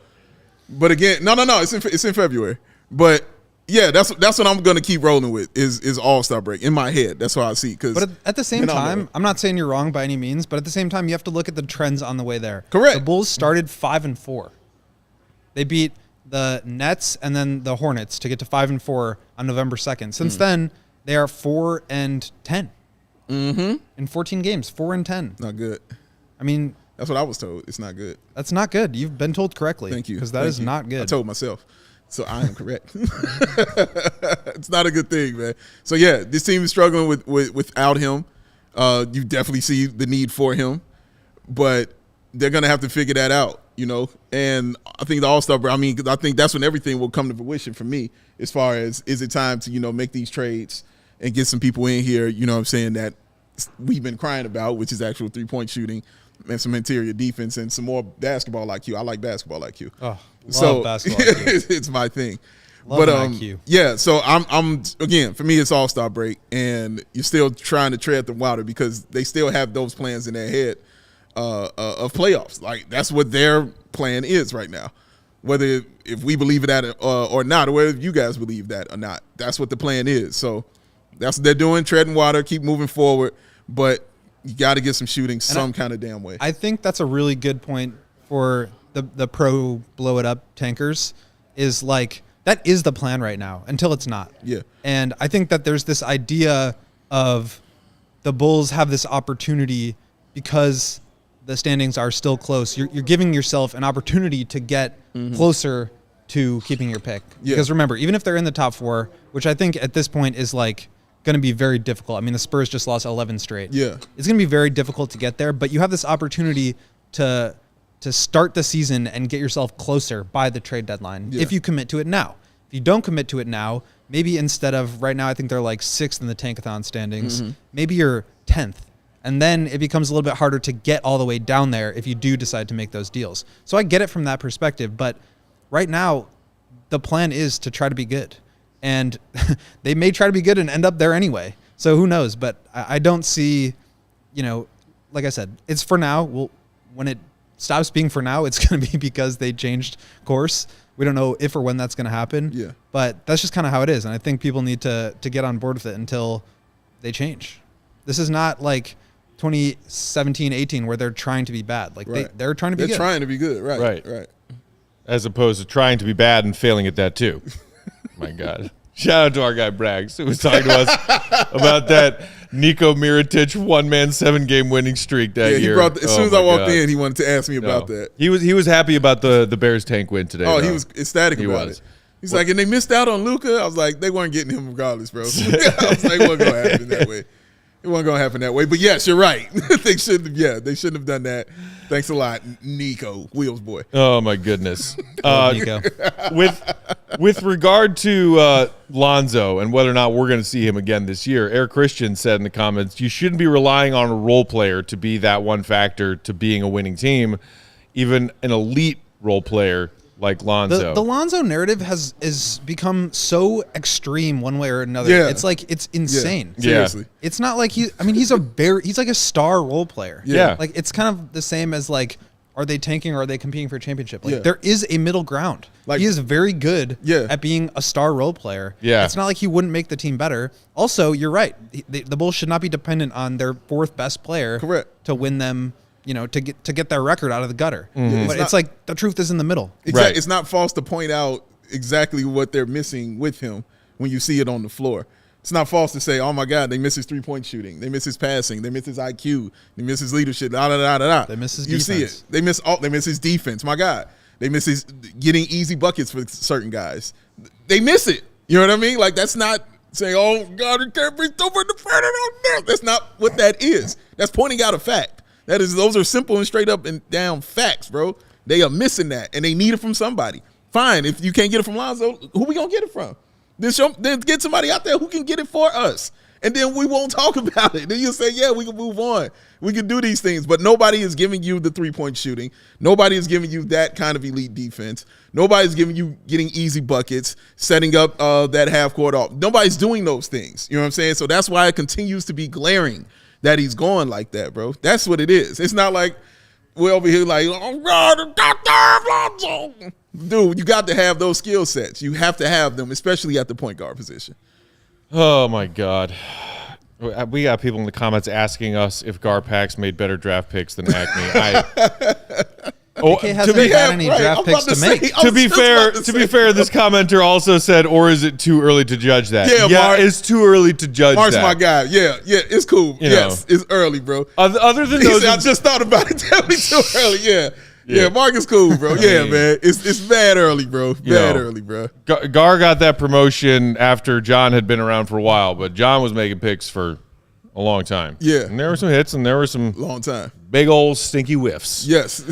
Speaker 2: but again, no, it's in February. But yeah, that's what I'm gonna keep rolling with is All-Star break in my head. That's how I see.
Speaker 3: But at the same time, I'm not saying you're wrong by any means. But at the same time, you have to look at the trends on the way there.
Speaker 2: Correct.
Speaker 3: The Bulls started 5-4. They beat the Nets and then the Hornets to get to 5-4 on November 2nd. Since then, they are 4-10 in 14 games. 4-10.
Speaker 2: Not good.
Speaker 3: I mean,
Speaker 2: that's what I was told. It's not good.
Speaker 3: That's not good. You've been told correctly.
Speaker 2: Thank you.
Speaker 3: Because that is not good.
Speaker 2: I told myself. So I am correct. It's not a good thing, man. So yeah, this team is struggling without him. You definitely see the need for him, but they're gonna have to figure that out, And I think the All-Star, because I think that's when everything will come to fruition for me. As far as is it time to make these trades and get some people in here, what I'm saying, that we've been crying about, which is actual 3-point shooting and some interior defense and some more basketball IQ. I like basketball IQ.
Speaker 3: Oh, love basketball IQ.
Speaker 2: It's my thing.
Speaker 3: Love IQ.
Speaker 2: Yeah, so I'm again, for me it's All-Star break, and you're still trying to tread the water because they still have those plans in their head of playoffs. Like that's what their plan is right now. Whether if we believe it or not, or whether you guys believe that or not, that's what the plan is. So that's what they're doing, treading water, keep moving forward, but you got to get some shooting some kind of damn way.
Speaker 3: I think that's a really good point for the pro blow it up tankers is like that is the plan right now until it's not.
Speaker 2: Yeah.
Speaker 3: And I think that there's this idea of the Bulls have this opportunity because the standings are still close. You're giving yourself an opportunity to get closer to keeping your pick.
Speaker 2: Yeah.
Speaker 3: Because remember, even if they're in the top 4, which I think at this point is like going to be very difficult. I mean, the Spurs just lost 11 straight.
Speaker 2: Yeah.
Speaker 3: It's going to be very difficult to get there, but you have this opportunity to start the season and get yourself closer by the trade deadline if you commit to it now. If you don't commit to it now, maybe instead of right now, I think they're like 6th in the Tankathon standings, maybe you're 10th. And then it becomes a little bit harder to get all the way down there if you do decide to make those deals. So I get it from that perspective, but right now the plan is to try to be good. And they may try to be good and end up there anyway. So who knows? But I don't see, like I said, it's for now. When it stops being for now, it's going to be because they changed course. We don't know if or when that's going to happen.
Speaker 2: Yeah.
Speaker 3: But that's just kind of how it is. And I think people need to get on board with it until they change. This is not like 2017-18 where they're trying to be bad. Like they're trying to be good.
Speaker 2: They're trying to be good. Right.
Speaker 1: As opposed to trying to be bad and failing at that too. My God. Shout out to our guy Braggs, who was talking to us about that Niko Mirotic 1-man 7-game winning streak that year.
Speaker 2: As soon as I walked in, he wanted to ask me about that.
Speaker 1: He was happy about the Bears tank win today.
Speaker 2: Oh, he was ecstatic about it. He's like, and they missed out on Luka. I was like, they weren't getting him regardless, bro. I was like, it wasn't going to happen that way. It wasn't going to happen that way. But yes, you're right. They shouldn't have done that. Thanks a lot, Nico, Wheels boy.
Speaker 1: Oh my goodness.
Speaker 3: Nico.
Speaker 1: With regard to Lonzo and whether or not we're going to see him again this year, Eric Christian said in the comments, you shouldn't be relying on a role player to be that one factor to being a winning team, even an elite role player like Lonzo.
Speaker 3: The Lonzo narrative has become so extreme one way or another.
Speaker 2: Yeah.
Speaker 3: It's like it's insane.
Speaker 2: Yeah. Seriously.
Speaker 3: It's not like he's like a star role player.
Speaker 1: Yeah.
Speaker 3: Like it's kind of the same as like, are they tanking or are they competing for a championship? Like
Speaker 2: Yeah.
Speaker 3: there is a middle ground.
Speaker 2: Like,
Speaker 3: he is very good
Speaker 2: Yeah.
Speaker 3: at being a star role player.
Speaker 1: Yeah.
Speaker 3: It's not like he wouldn't make the team better. Also, you're right. The Bulls should not be dependent on their 4th best player
Speaker 2: Correct.
Speaker 3: to win them, to get their record out of the gutter.
Speaker 2: Mm-hmm.
Speaker 3: But it's like the truth is in the middle.
Speaker 2: Exactly.
Speaker 1: Right.
Speaker 2: It's not false to point out exactly what they're missing with him when you see it on the floor. It's not false to say, oh my God, they miss his 3-point shooting, they miss his passing, they miss his IQ, they miss his leadership,
Speaker 3: They miss his
Speaker 2: You
Speaker 3: defense.
Speaker 2: see it. They miss his defense. My God, they miss his getting easy buckets for certain guys. They miss it. You know what I mean? Like that's not saying, oh God, it can't be over the front out there. That's not what that is. That's pointing out a fact. Those are simple and straight up and down facts, bro. They are missing that, and they need it from somebody. Fine, if you can't get it from Lonzo, who we gonna get it from? Then get somebody out there who can get it for us. And then we won't talk about it. Then you'll say, yeah, we can move on. We can do these things. But nobody is giving you the three-point shooting. Nobody is giving you that kind of elite defense. Nobody's giving you getting easy buckets, setting up that half-court off. Nobody's doing those things. You know what I'm saying? So that's why it continues to be glaring that he's going like that, bro. That's what it is. It's not like we're over here like, oh, God, Lonzo. Dude, you got to have those skill sets. You have to have them, especially at the point guard position.
Speaker 1: Oh, my God. We got people in the comments asking us if Garpax made better draft picks than Acme.
Speaker 3: AK hasn't got any draft picks to make.
Speaker 1: To be fair, this commenter also said, or is it too early to judge that?
Speaker 2: Yeah, Mark,
Speaker 1: it's too early to judge
Speaker 2: Mark's
Speaker 1: that.
Speaker 2: my guy. Yeah, it's cool. Yes, it's early, bro.
Speaker 1: Other than those,
Speaker 2: I just thought about it. Tell me too early. Yeah, Mark is cool, bro. Yeah, man. It's bad early, bro. Early, bro.
Speaker 1: Gar got that promotion after John had been around for a while, but John was making picks for a long time.
Speaker 2: Yeah.
Speaker 1: And there were some hits and there were some
Speaker 2: long time.
Speaker 1: Big old stinky whiffs.
Speaker 2: Yes.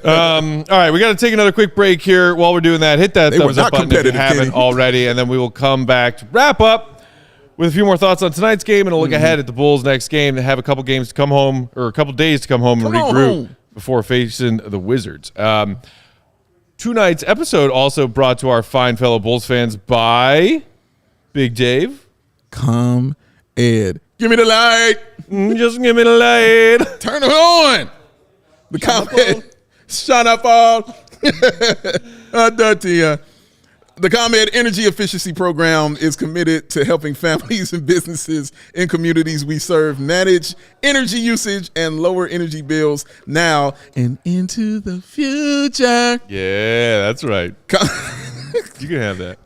Speaker 1: All right, we got to take another quick break here. While we're doing that, hit that thumbs up button if you haven't already, and then we will come back to wrap up with a few more thoughts on tonight's game and a look ahead at the Bulls' next game. They have a couple games to come home, or a couple days to come home and regroup before facing the Wizards. Tonight's episode also brought to our fine fellow Bulls fans by Big Dave.
Speaker 2: Come, Ed. Give me the light.
Speaker 1: Just give me the light.
Speaker 2: Turn it on. The ComEd. Shut up, all. The ComEd Energy Efficiency Program is committed to helping families and businesses in communities we serve manage energy usage and lower energy bills now and into the future.
Speaker 1: Yeah, that's right. You can have that.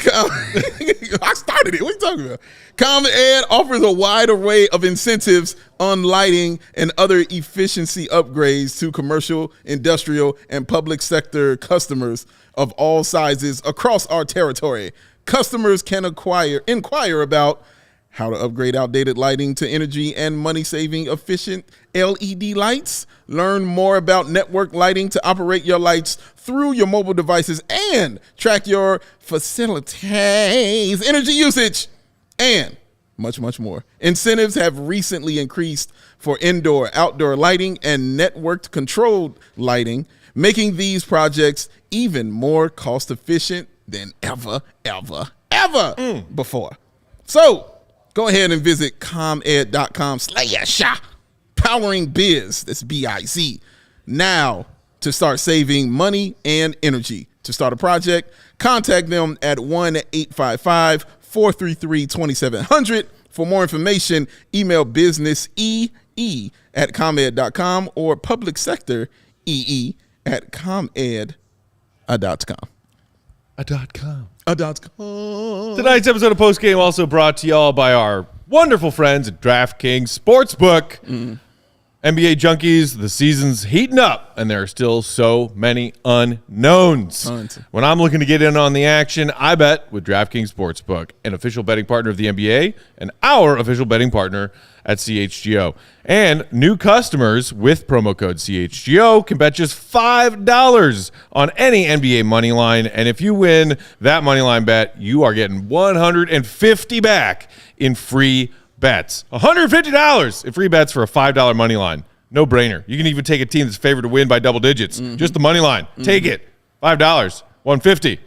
Speaker 2: I started it. What are you talking about? ComEd offers a wide array of incentives on lighting and other efficiency upgrades to commercial, industrial, and public sector customers of all sizes across our territory. Customers can inquire about how to upgrade outdated lighting to energy and money-saving efficient LED lights. Learn more about network lighting to operate your lights through your mobile devices and track your facilities' energy usage, and much, much more. Incentives have recently increased for indoor, outdoor lighting and networked controlled lighting, making these projects even more cost-efficient than ever before. So, go ahead and visit comed.com/sha, powering biz, that's B-I-Z, now to start saving money and energy. To start a project, contact them at 1-855-433-2700. For more information, email businessee@comed.com or public sector ee@comed.com.
Speaker 1: Tonight's episode of Postgame also brought to y'all by our wonderful friends at DraftKings Sportsbook. NBA junkies, the season's heating up, and there are still so many unknowns. When I'm looking to get in on the action, I bet with DraftKings Sportsbook, an official betting partner of the NBA and our official betting partner at CHGO. And new customers with promo code CHGO can bet just $5 on any NBA money line, and if you win that money line bet, you are getting $150 back in free bets. $150 in free bets for a $5 money line. No brainer. You can even take a team that's favored to win by double digits. Just the money line. Take it. $5, $150.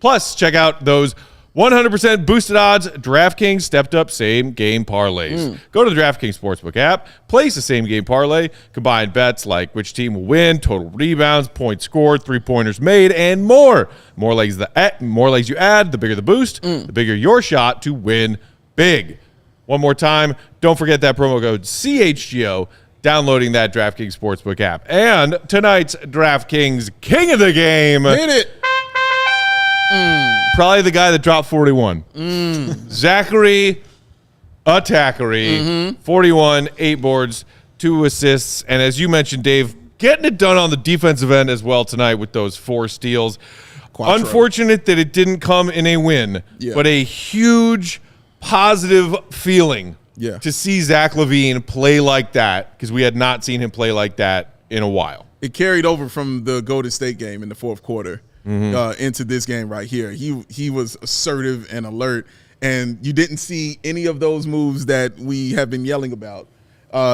Speaker 1: Plus, check out those 100% boosted odds DraftKings stepped up same game parlays. Go to the DraftKings Sportsbook app, place a same game parlay, combine bets like which team will win, total rebounds, points scored, 3-pointers made, and more. More legs you add, the bigger the boost, the bigger your shot to win big. One more time, don't forget that promo code CHGO, downloading that DraftKings Sportsbook app. And tonight's DraftKings King of the Game.
Speaker 2: Hit it.
Speaker 1: Probably the guy that dropped 41. Zachary Attackery, 41, 8 boards, 2 assists. And as you mentioned, Dave, getting it done on the defensive end as well tonight with those 4 steals. Quattro. Unfortunate that it didn't come in a win, but a huge positive feeling to see Zach LaVine play like that, because we had not seen him play like that in a while.
Speaker 2: It carried over from the Golden State game in the fourth quarter into this game right here. He was assertive and alert, And you didn't see any of those moves that we have been yelling about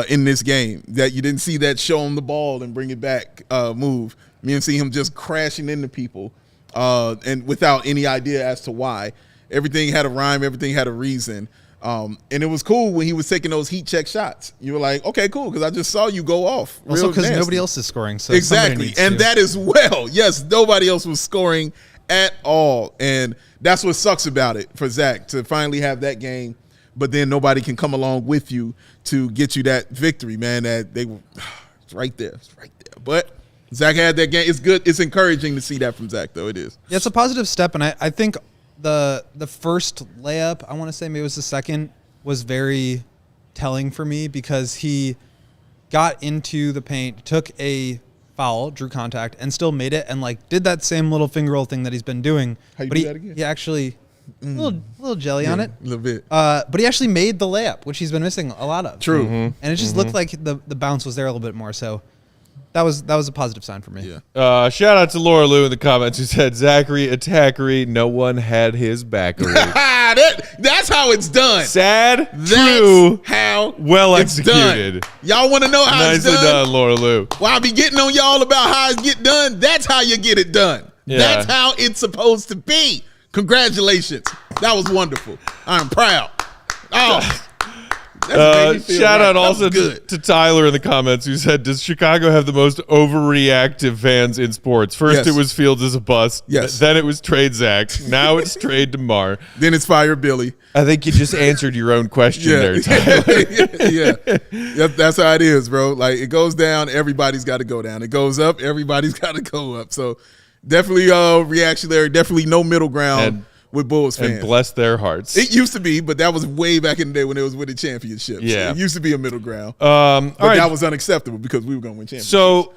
Speaker 2: in this game. That you didn't see that show him the ball and bring it back move. You didn't see him just crashing into people and without any idea as to why. Everything had a rhyme. Everything had a reason. And it was cool when he was taking those heat check shots. You were like, okay, cool, because I just saw you go off.
Speaker 3: Also, because nobody else is scoring. So
Speaker 2: exactly. And that as well. Yes, nobody else was scoring at all. And that's what sucks about it for Zach, to finally have that game, but then nobody can come along with you to get you that victory, man. That they were it's right there. It's right there. But Zach had that game. It's good. It's encouraging to see that from Zach, though. It is.
Speaker 3: Yeah, it's a positive step, and I think the first layup, I want to say maybe it was the second, was very telling for me because he got into the paint, took a foul, drew contact, and still made it, and like did that same little finger roll thing that he's been doing.
Speaker 2: How you
Speaker 3: but
Speaker 2: do that again?
Speaker 3: He actually little jelly on it,
Speaker 2: a little bit.
Speaker 3: but he actually made the layup, which he's been missing a lot of.
Speaker 2: True.
Speaker 3: And it just looked like the bounce was there a little bit more. So that was a positive sign for me.
Speaker 2: Yeah.
Speaker 1: Shout out to Laura Lou in the comments who said, Zachary, attackery, no one had his back.
Speaker 2: That's how it's done.
Speaker 1: Sad,
Speaker 2: That's
Speaker 1: true,
Speaker 2: how
Speaker 1: well
Speaker 2: it's
Speaker 1: executed.
Speaker 2: Done. Y'all want to know how
Speaker 1: Nicely
Speaker 2: it's done?
Speaker 1: done, Laura Lou.
Speaker 2: Well, I'll be getting on y'all about how it get done. That's how you get it done.
Speaker 1: Yeah.
Speaker 2: That's how it's supposed to be. Congratulations. That was wonderful. I'm proud. Oh.
Speaker 1: Shout out also to Tyler in the comments who said, does Chicago have the most overreactive fans in sports? First
Speaker 2: Yes.
Speaker 1: it was Fields as a bust.
Speaker 2: Yes.
Speaker 1: Then it was trade Zach. Now it's trade DeMar.
Speaker 2: Then it's fire Billy.
Speaker 1: I think you just answered your own question there, Tyler.
Speaker 2: Yeah. That's how it is, bro. Like, it goes down, everybody's got to go down. It goes up, everybody's got to go up. So definitely reactionary, definitely no middle ground with Bulls fans.
Speaker 1: And bless their hearts.
Speaker 2: It used to be, but that was way back in the day when it was winning championships.
Speaker 1: Yeah.
Speaker 2: It used to be a middle ground.
Speaker 1: But
Speaker 2: that was unacceptable because we were going to win championships.
Speaker 1: So,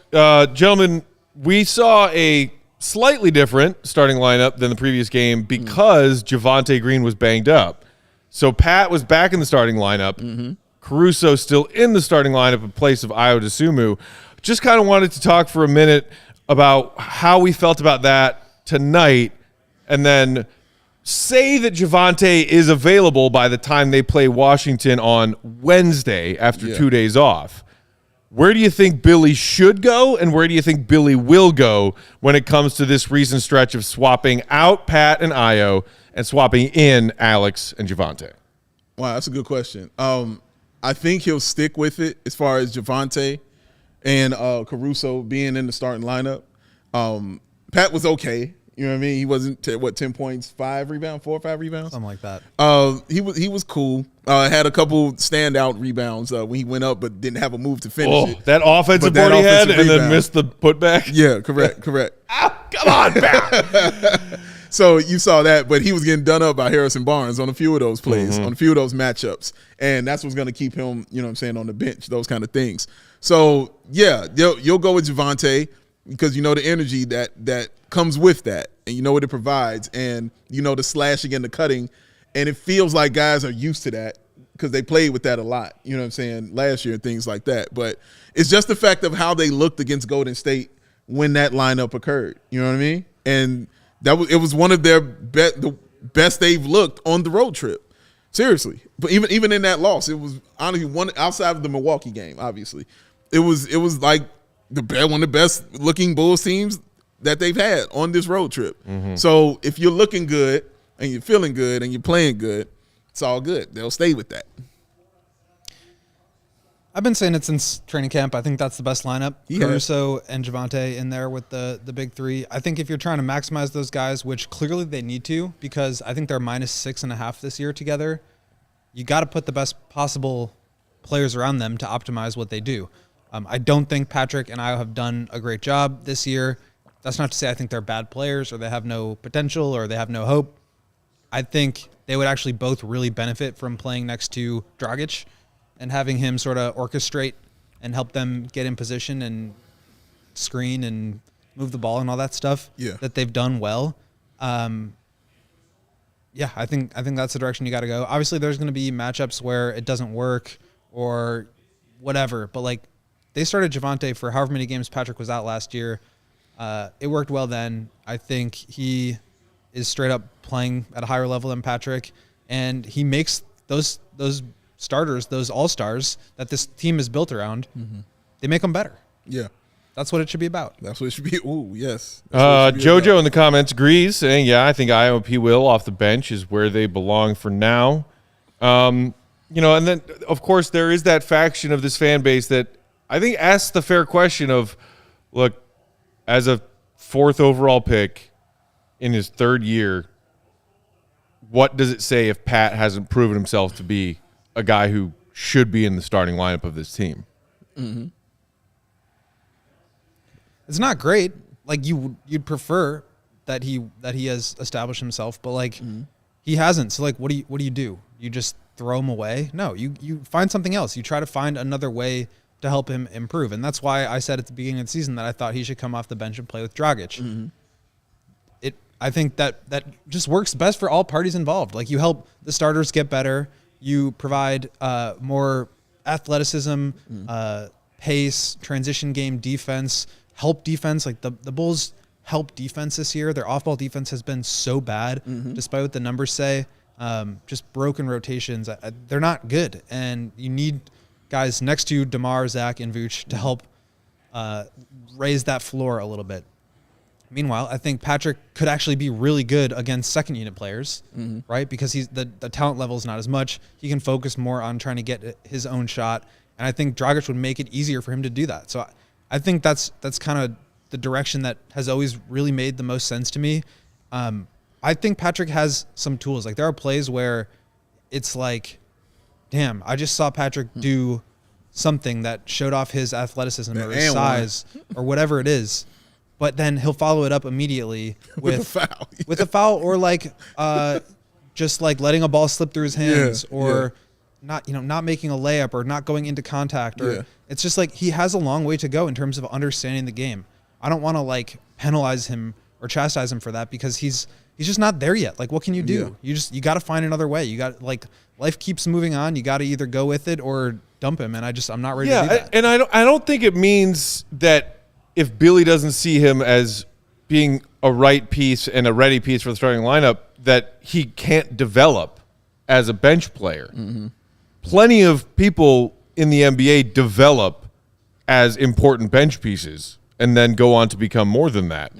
Speaker 1: gentlemen, we saw a slightly different starting lineup than the previous game because Javonte Green was banged up. So Pat was back in the starting lineup. Caruso still in the starting lineup in place of Ayo Dosunmu. Just kind of wanted to talk for a minute about how we felt about that tonight, and then say that Javonte is available by the time they play Washington on Wednesday after 2 days off. Where do you think Billy should go, and where do you think Billy will go when it comes to this recent stretch of swapping out Pat and Ayo and swapping in Alex and Javonte?
Speaker 2: Wow, that's a good question. I think he'll stick with it as far as Javonte and Caruso being in the starting lineup. Pat was okay. You know what I mean? He wasn't 10 points, 5 rebounds, 4 or 5 rebounds,
Speaker 3: Something like that.
Speaker 2: He was cool. Had a couple standout rebounds when he went up, but didn't have a move to finish it.
Speaker 1: That offensive board he had, and then missed the putback.
Speaker 2: Yeah, correct.
Speaker 1: Come on, Pat.
Speaker 2: So you saw that, but he was getting done up by Harrison Barnes on a few of those plays, on a few of those matchups, and that's what's going to keep him, you know what I'm saying, on the bench, those kind of things. So yeah, you'll go with Javonte because you know the energy that comes with that, and you know what it provides, and you know the slashing and the cutting, and it feels like guys are used to that because they played with that a lot, you know what I'm saying, last year and things like that. But it's just the fact of how they looked against Golden State when that lineup occurred, you know what I mean? And it was one of their the best they've looked on the road trip. Seriously. But even in that loss, it was honestly one outside of the Milwaukee game, obviously. It was like one of the best looking Bulls teams that they've had on this road trip. So if you're looking good and you're feeling good and you're playing good, it's all good. They'll stay with that.
Speaker 3: I've been saying it since training camp. I think that's the best lineup. Caruso and Javonte in there with the big three. I think if you're trying to maximize those guys, which clearly they need to, because I think they're -6.5 this year together, you got to put the best possible players around them to optimize what they do. I don't think Patrick and I have done a great job this year. That's not to say I think they're bad players or they have no potential or they have no hope. I think they would actually both really benefit from playing next to Dragic and having him sort of orchestrate and help them get in position and screen and move the ball and all that stuff that they've done well. I think that's the direction you got to go. Obviously, there's going to be matchups where it doesn't work or whatever, but like they started Javonte for however many games Patrick was out last year. It worked well then. I think he is straight up playing at a higher level than Patrick. and he makes those starters, those all-stars that this team is built around, they make them better.
Speaker 2: Yeah.
Speaker 3: That's what it should be about.
Speaker 2: That's what it should be. Ooh, yes.
Speaker 1: Jojo in the comments agrees, saying, yeah, I think IOP will off the bench is where they belong for now. And then, of course, there is that faction of this fan base that I think asks the fair question of, look, as a 4th overall pick in his 3rd year, what does it say if Pat hasn't proven himself to be a guy who should be in the starting lineup of this team?
Speaker 2: Mm-hmm.
Speaker 3: It's not great. Like you'd prefer that he has established himself, but like he hasn't. So like, what do you do? You just throw him away? No, you find something else. You try to find another way to help him improve, and that's why I said at the beginning of the season that I thought he should come off the bench and play with Dragic. I think that just works best for all parties involved. Like you help the starters get better. You provide more athleticism, pace, transition game, defense. Help defense. Like the Bulls help defense this year. Their off-ball defense has been so bad, despite what the numbers say. Just broken rotations. They're not good, and you need guys next to DeMar, Zach, and Vooch to help raise that floor a little bit. Meanwhile, I think Patrick could actually be really good against second-unit players, right? Because the talent level is not as much. He can focus more on trying to get his own shot, and I think Dragic would make it easier for him to do that. So I think that's kind of the direction that has always really made the most sense to me. I think Patrick has some tools. Like there are plays where it's like, damn, I just saw Patrick do something that showed off his athleticism or his size or whatever it is. But then he'll follow it up immediately with
Speaker 2: a foul.
Speaker 3: With a foul, or like just like letting a ball slip through his hands, or not making a layup, or not going into contact, or it's just like he has a long way to go in terms of understanding the game. I don't want to like penalize him or chastise him for that, because he's just not there yet. Like, what can you do? You got to find another way. You got, like, life keeps moving on. You got to either go with it or dump him. And I'm not ready to do that.
Speaker 1: And I don't think it means that if Billy doesn't see him as being a right piece and a ready piece for the starting lineup, that he can't develop as a bench player. Plenty of people in the NBA develop as important bench pieces and then go on to become more than that.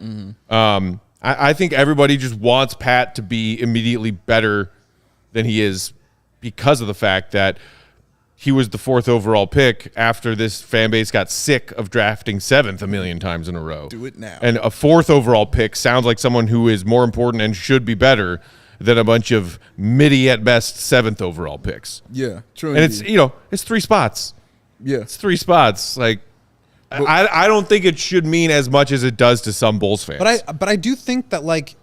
Speaker 1: I think everybody just wants Pat to be immediately better than he is because of the fact that he was the 4th overall pick after this fan base got sick of drafting 7th a million times in a row.
Speaker 2: Do it now.
Speaker 1: And a 4th overall pick sounds like someone who is more important and should be better than a bunch of midi at best 7th overall picks.
Speaker 2: Yeah, true.
Speaker 1: And it's 3 spots.
Speaker 2: Yeah.
Speaker 1: It's 3 spots. Like, I don't think it should mean as much as it does to some Bulls fans.
Speaker 3: But I do think that like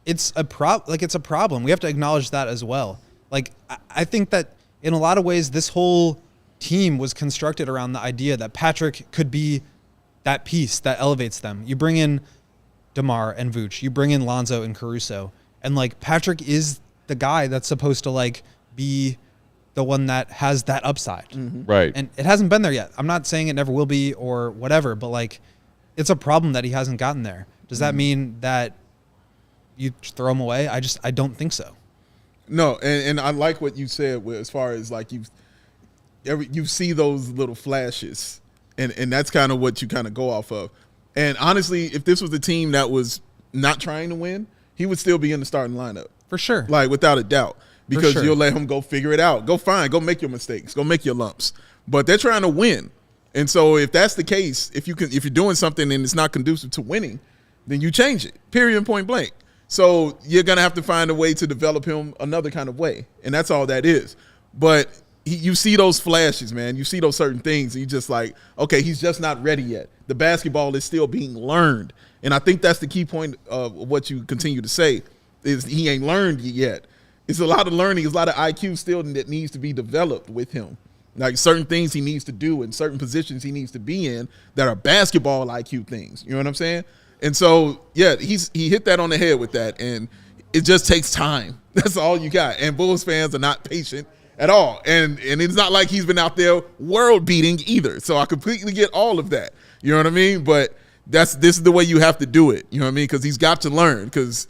Speaker 3: it's a problem. We have to acknowledge that as well. Like I think that in a lot of ways this whole team was constructed around the idea that Patrick could be that piece that elevates them. You bring in DeMar and Vooch, you bring in Lonzo and Caruso, and like Patrick is the guy that's supposed to like be the one that has that upside.
Speaker 1: Right.
Speaker 3: And it hasn't been there yet. I'm not saying it never will be or whatever, but like it's a problem that he hasn't gotten there. Does that mean that you throw him away? I don't think so.
Speaker 2: No, and I like what you said with, as far as like you see those little flashes, and that's kind of what you kind of go off of. And honestly, if this was a team that was not trying to win, he would still be in the starting lineup.
Speaker 3: For sure.
Speaker 2: Like without a doubt. Because
Speaker 3: sure.
Speaker 2: you'll let him go figure it out. Go make your mistakes. Go make your lumps. But they're trying to win. And so if that's the case, if you're doing something and it's not conducive to winning, then you change it. Period, point blank. So you're going to have to find a way to develop him another kind of way. And that's all that is. But you see those flashes, man. You see those certain things. And you're just like, okay, he's just not ready yet. The basketball is still being learned. And I think that's the key point of what you continue to say is he ain't learned yet. It's a lot of learning. It's a lot of IQ still that needs to be developed with him. Like certain things he needs to do and certain positions he needs to be in that are basketball IQ things. You know what I'm saying? And so, yeah, he hit that on the head with that. And it just takes time. That's all you got. And Bulls fans are not patient at all. And it's not like he's been out there world beating either. So I completely get all of that. You know what I mean? But this is the way you have to do it. You know what I mean? Because he's got to learn. Because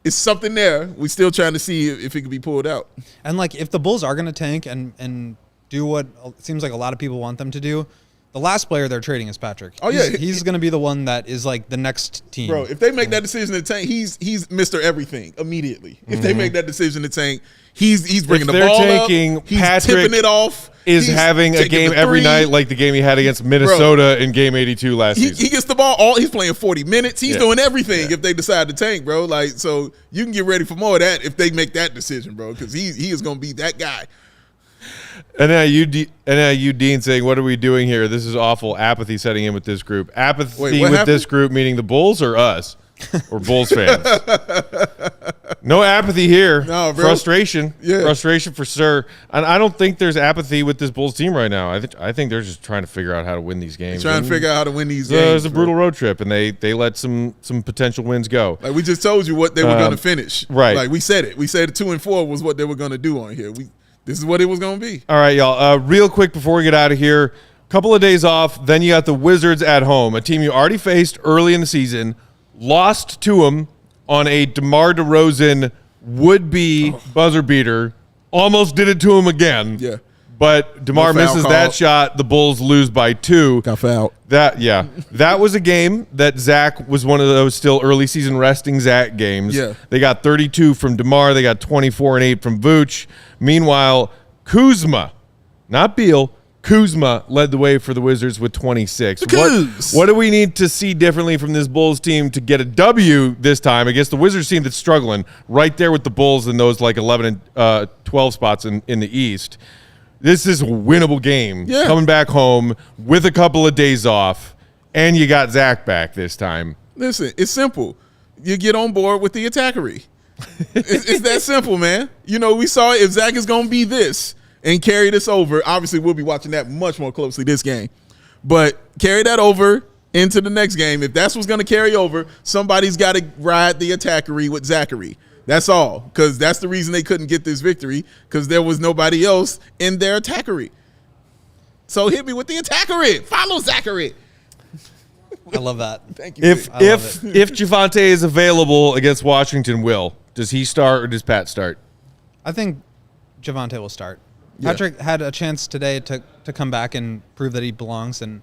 Speaker 2: it's something there. We're still trying to see if it can be pulled out.
Speaker 3: And like, if the Bulls are going to tank and do what it seems like a lot of people want them to do, the last player they're trading is Patrick.
Speaker 2: Oh yeah,
Speaker 3: he's going to be the one that is like the next team.
Speaker 2: Bro, if they make that decision to tank, he's Mr. Everything immediately. If they make that decision to tank, he's bringing the ball
Speaker 1: tanking,
Speaker 2: up. He's
Speaker 1: Patrick
Speaker 2: tipping it off.
Speaker 1: Is having a game every night like the game he had against Minnesota in Game 82 last season.
Speaker 2: He gets the ball he's playing 40 minutes. He's doing everything if they decide to tank, bro. Like, so you can get ready for more of that if they make that decision, bro, because he is going to be that guy.
Speaker 1: And now you, Dean, saying, "What are we doing here? This is awful. Apathy setting in with this group. Apathy with
Speaker 2: happened?
Speaker 1: This group, meaning the Bulls or us, or Bulls fans. No apathy here.
Speaker 2: No, bro.
Speaker 1: Frustration. Yeah. Frustration for sure. And I don't think there's apathy with this Bulls team right now. I think they're just trying to figure out how to win these games.
Speaker 2: Trying to figure out how to win these games.
Speaker 1: It was a brutal road trip, and they let some potential wins go.
Speaker 2: Like we just told you what they were going to finish.
Speaker 1: Right.
Speaker 2: Like we said it. We said 2-4 was what they were going to do on here. This is what it was going to be.
Speaker 1: All right, y'all. Real quick before we get out of here, couple of days off. Then you got the Wizards at home, a team you already faced early in the season, lost to them on a DeMar DeRozan would-be buzzer beater. Almost did it to him again.
Speaker 2: Yeah.
Speaker 1: But DeMar misses that shot. The Bulls lose by 2.
Speaker 2: Got fouled.
Speaker 1: That was a game that Zach was one of those still early season resting Zach games.
Speaker 2: Yeah.
Speaker 1: They got 32 from DeMar. They got 24 and 8 from Vooch. Meanwhile, Kuzma, not Beal, Kuzma led the way for the Wizards with 26. What do we need to see differently from this Bulls team to get a W this time against the Wizards team that's struggling right there with the Bulls in those like 11 and 12 spots in the East? This is a winnable game.
Speaker 2: Yeah.
Speaker 1: Coming back home with a couple of days off, and you got Zach back this time.
Speaker 2: Listen, it's simple. You get on board with the attackery. It's that simple, man. You know, we saw if Zach is going to be this and carry this over, obviously we'll be watching that much more closely this game. But carry that over into the next game. If that's what's going to carry over, somebody's got to ride the attackery with Zachary. That's all, because that's the reason they couldn't get this victory, because there was nobody else in their attackery. So hit me with the attackery. Follow Zachary.
Speaker 3: I love that.
Speaker 2: Thank you.
Speaker 1: If Javonte is available against Washington, does he start or does Pat start?
Speaker 3: I think Javonte will start.
Speaker 2: Yeah.
Speaker 3: Patrick had a chance today to come back and prove that he belongs, and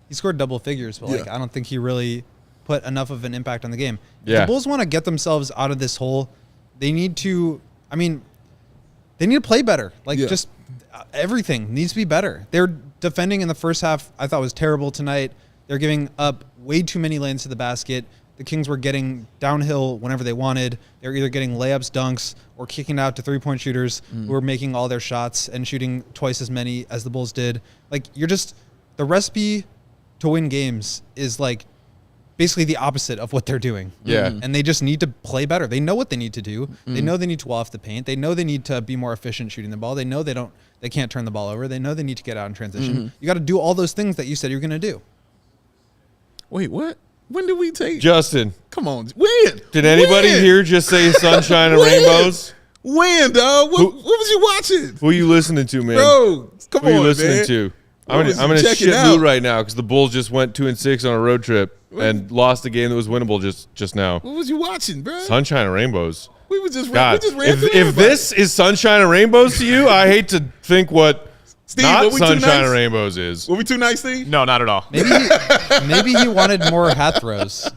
Speaker 3: he scored double figures, but I don't think he really put enough of an impact on the game. If the Bulls want to get themselves out of this hole, they need to play better. Just everything needs to be better. They're defending in the first half, I thought was terrible tonight. They're giving up way too many lanes to the basket. The Kings were getting downhill whenever they wanted. They were either getting layups, dunks, or kicking out to three-point shooters who were making all their shots and shooting twice as many as the Bulls did. The recipe to win games is basically the opposite of what they're doing.
Speaker 1: Yeah.
Speaker 3: And they just need to play better. They know what they need to do. They know they need to wall off the paint. They know they need to be more efficient shooting the ball. They know they can't turn the ball over. They know they need to get out in transition. You got to do all those things that you said you're going to do.
Speaker 2: Wait, what? When did we take
Speaker 1: Justin?
Speaker 2: Come on, when?
Speaker 1: Did anybody here just say sunshine and rainbows?
Speaker 2: When, dog? What was you watching?
Speaker 1: Who are you listening to, man?
Speaker 2: Bro, come
Speaker 1: Who are you
Speaker 2: on,
Speaker 1: listening
Speaker 2: man.
Speaker 1: to? I'm gonna shit mood right now because the Bulls just went 2-6 on a road trip and lost a game that was winnable just now.
Speaker 2: What was you watching, bro?
Speaker 1: Sunshine and rainbows.
Speaker 2: We just
Speaker 1: God,
Speaker 2: ran through
Speaker 1: if this is sunshine and rainbows to you, I hate to think what
Speaker 2: Steve,
Speaker 1: not
Speaker 2: were we too
Speaker 1: sunshine
Speaker 2: nice?
Speaker 1: and rainbows is.
Speaker 2: Were we too nice, Steve?
Speaker 4: No, not at all.
Speaker 3: Maybe he wanted more hat throws.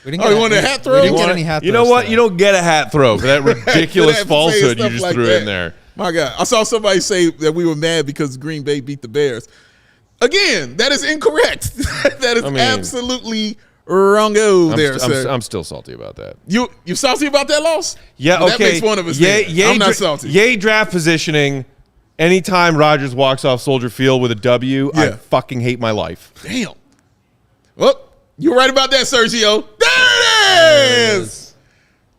Speaker 3: We didn't
Speaker 2: he wanted a hat throw?
Speaker 3: We didn't get any hat throws.
Speaker 1: You know what?
Speaker 3: Today.
Speaker 1: You don't get a hat throw for that ridiculous falsehood you just threw in there.
Speaker 2: My God. I saw somebody say that we were mad because Green Bay beat the Bears. Again, that is incorrect. That is absolutely wrong-o there, sir.
Speaker 1: I'm still salty about that.
Speaker 2: You salty about that loss?
Speaker 1: Yeah,
Speaker 2: well,
Speaker 1: okay.
Speaker 2: That makes one of us. I'm not salty.
Speaker 1: Yay draft positioning. Anytime Rodgers walks off Soldier Field with a W, I fucking hate my life.
Speaker 2: Damn. Well, you're right about that, Sergio. There it is.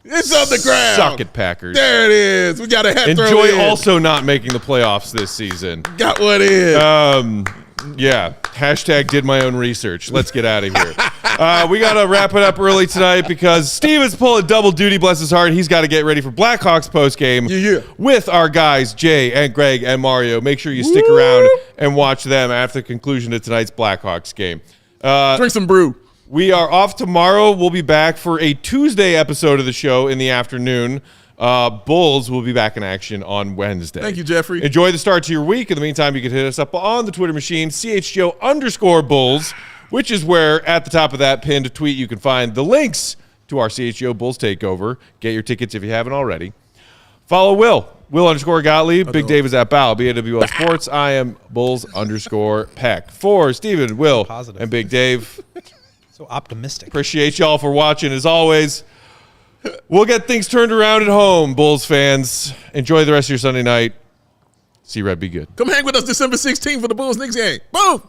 Speaker 2: It's on the ground.
Speaker 1: Suck it, Packers.
Speaker 2: There it is. We got a hat throw in.
Speaker 1: Enjoy also not making the playoffs this season.
Speaker 2: Got one in.
Speaker 1: Yeah. Hashtag did my own research. Let's get out of here. We got to wrap it up early tonight because Steven's pulling double duty, bless his heart. He's got to get ready for Blackhawks postgame with our guys, Jay and Greg and Mario. Make sure you stick around and watch them after the conclusion of tonight's Blackhawks game.
Speaker 2: Drink some brew.
Speaker 1: We are off tomorrow. We'll be back for a Tuesday episode of the show in the afternoon. Bulls will be back in action on Wednesday.
Speaker 2: Thank you, Jeffrey.
Speaker 1: Enjoy the start to your week. In the meantime, you can hit us up on the Twitter machine, CHGO_Bulls, which is where at the top of that pinned tweet you can find the links to our CHGO Bulls takeover. Get your tickets if you haven't already. Follow Will_Gottlieb. Big Dave is at Bow, BAWL Sports. I am Bulls_Peck. For Steven, Will,
Speaker 3: Positive.
Speaker 1: and Big Dave.
Speaker 3: So optimistic.
Speaker 1: Appreciate y'all for watching as always. We'll get things turned around at home, Bulls fans. Enjoy the rest of your Sunday night. See Red be good.
Speaker 2: Come hang with us December 16th for the Bulls Knicks game. Boom!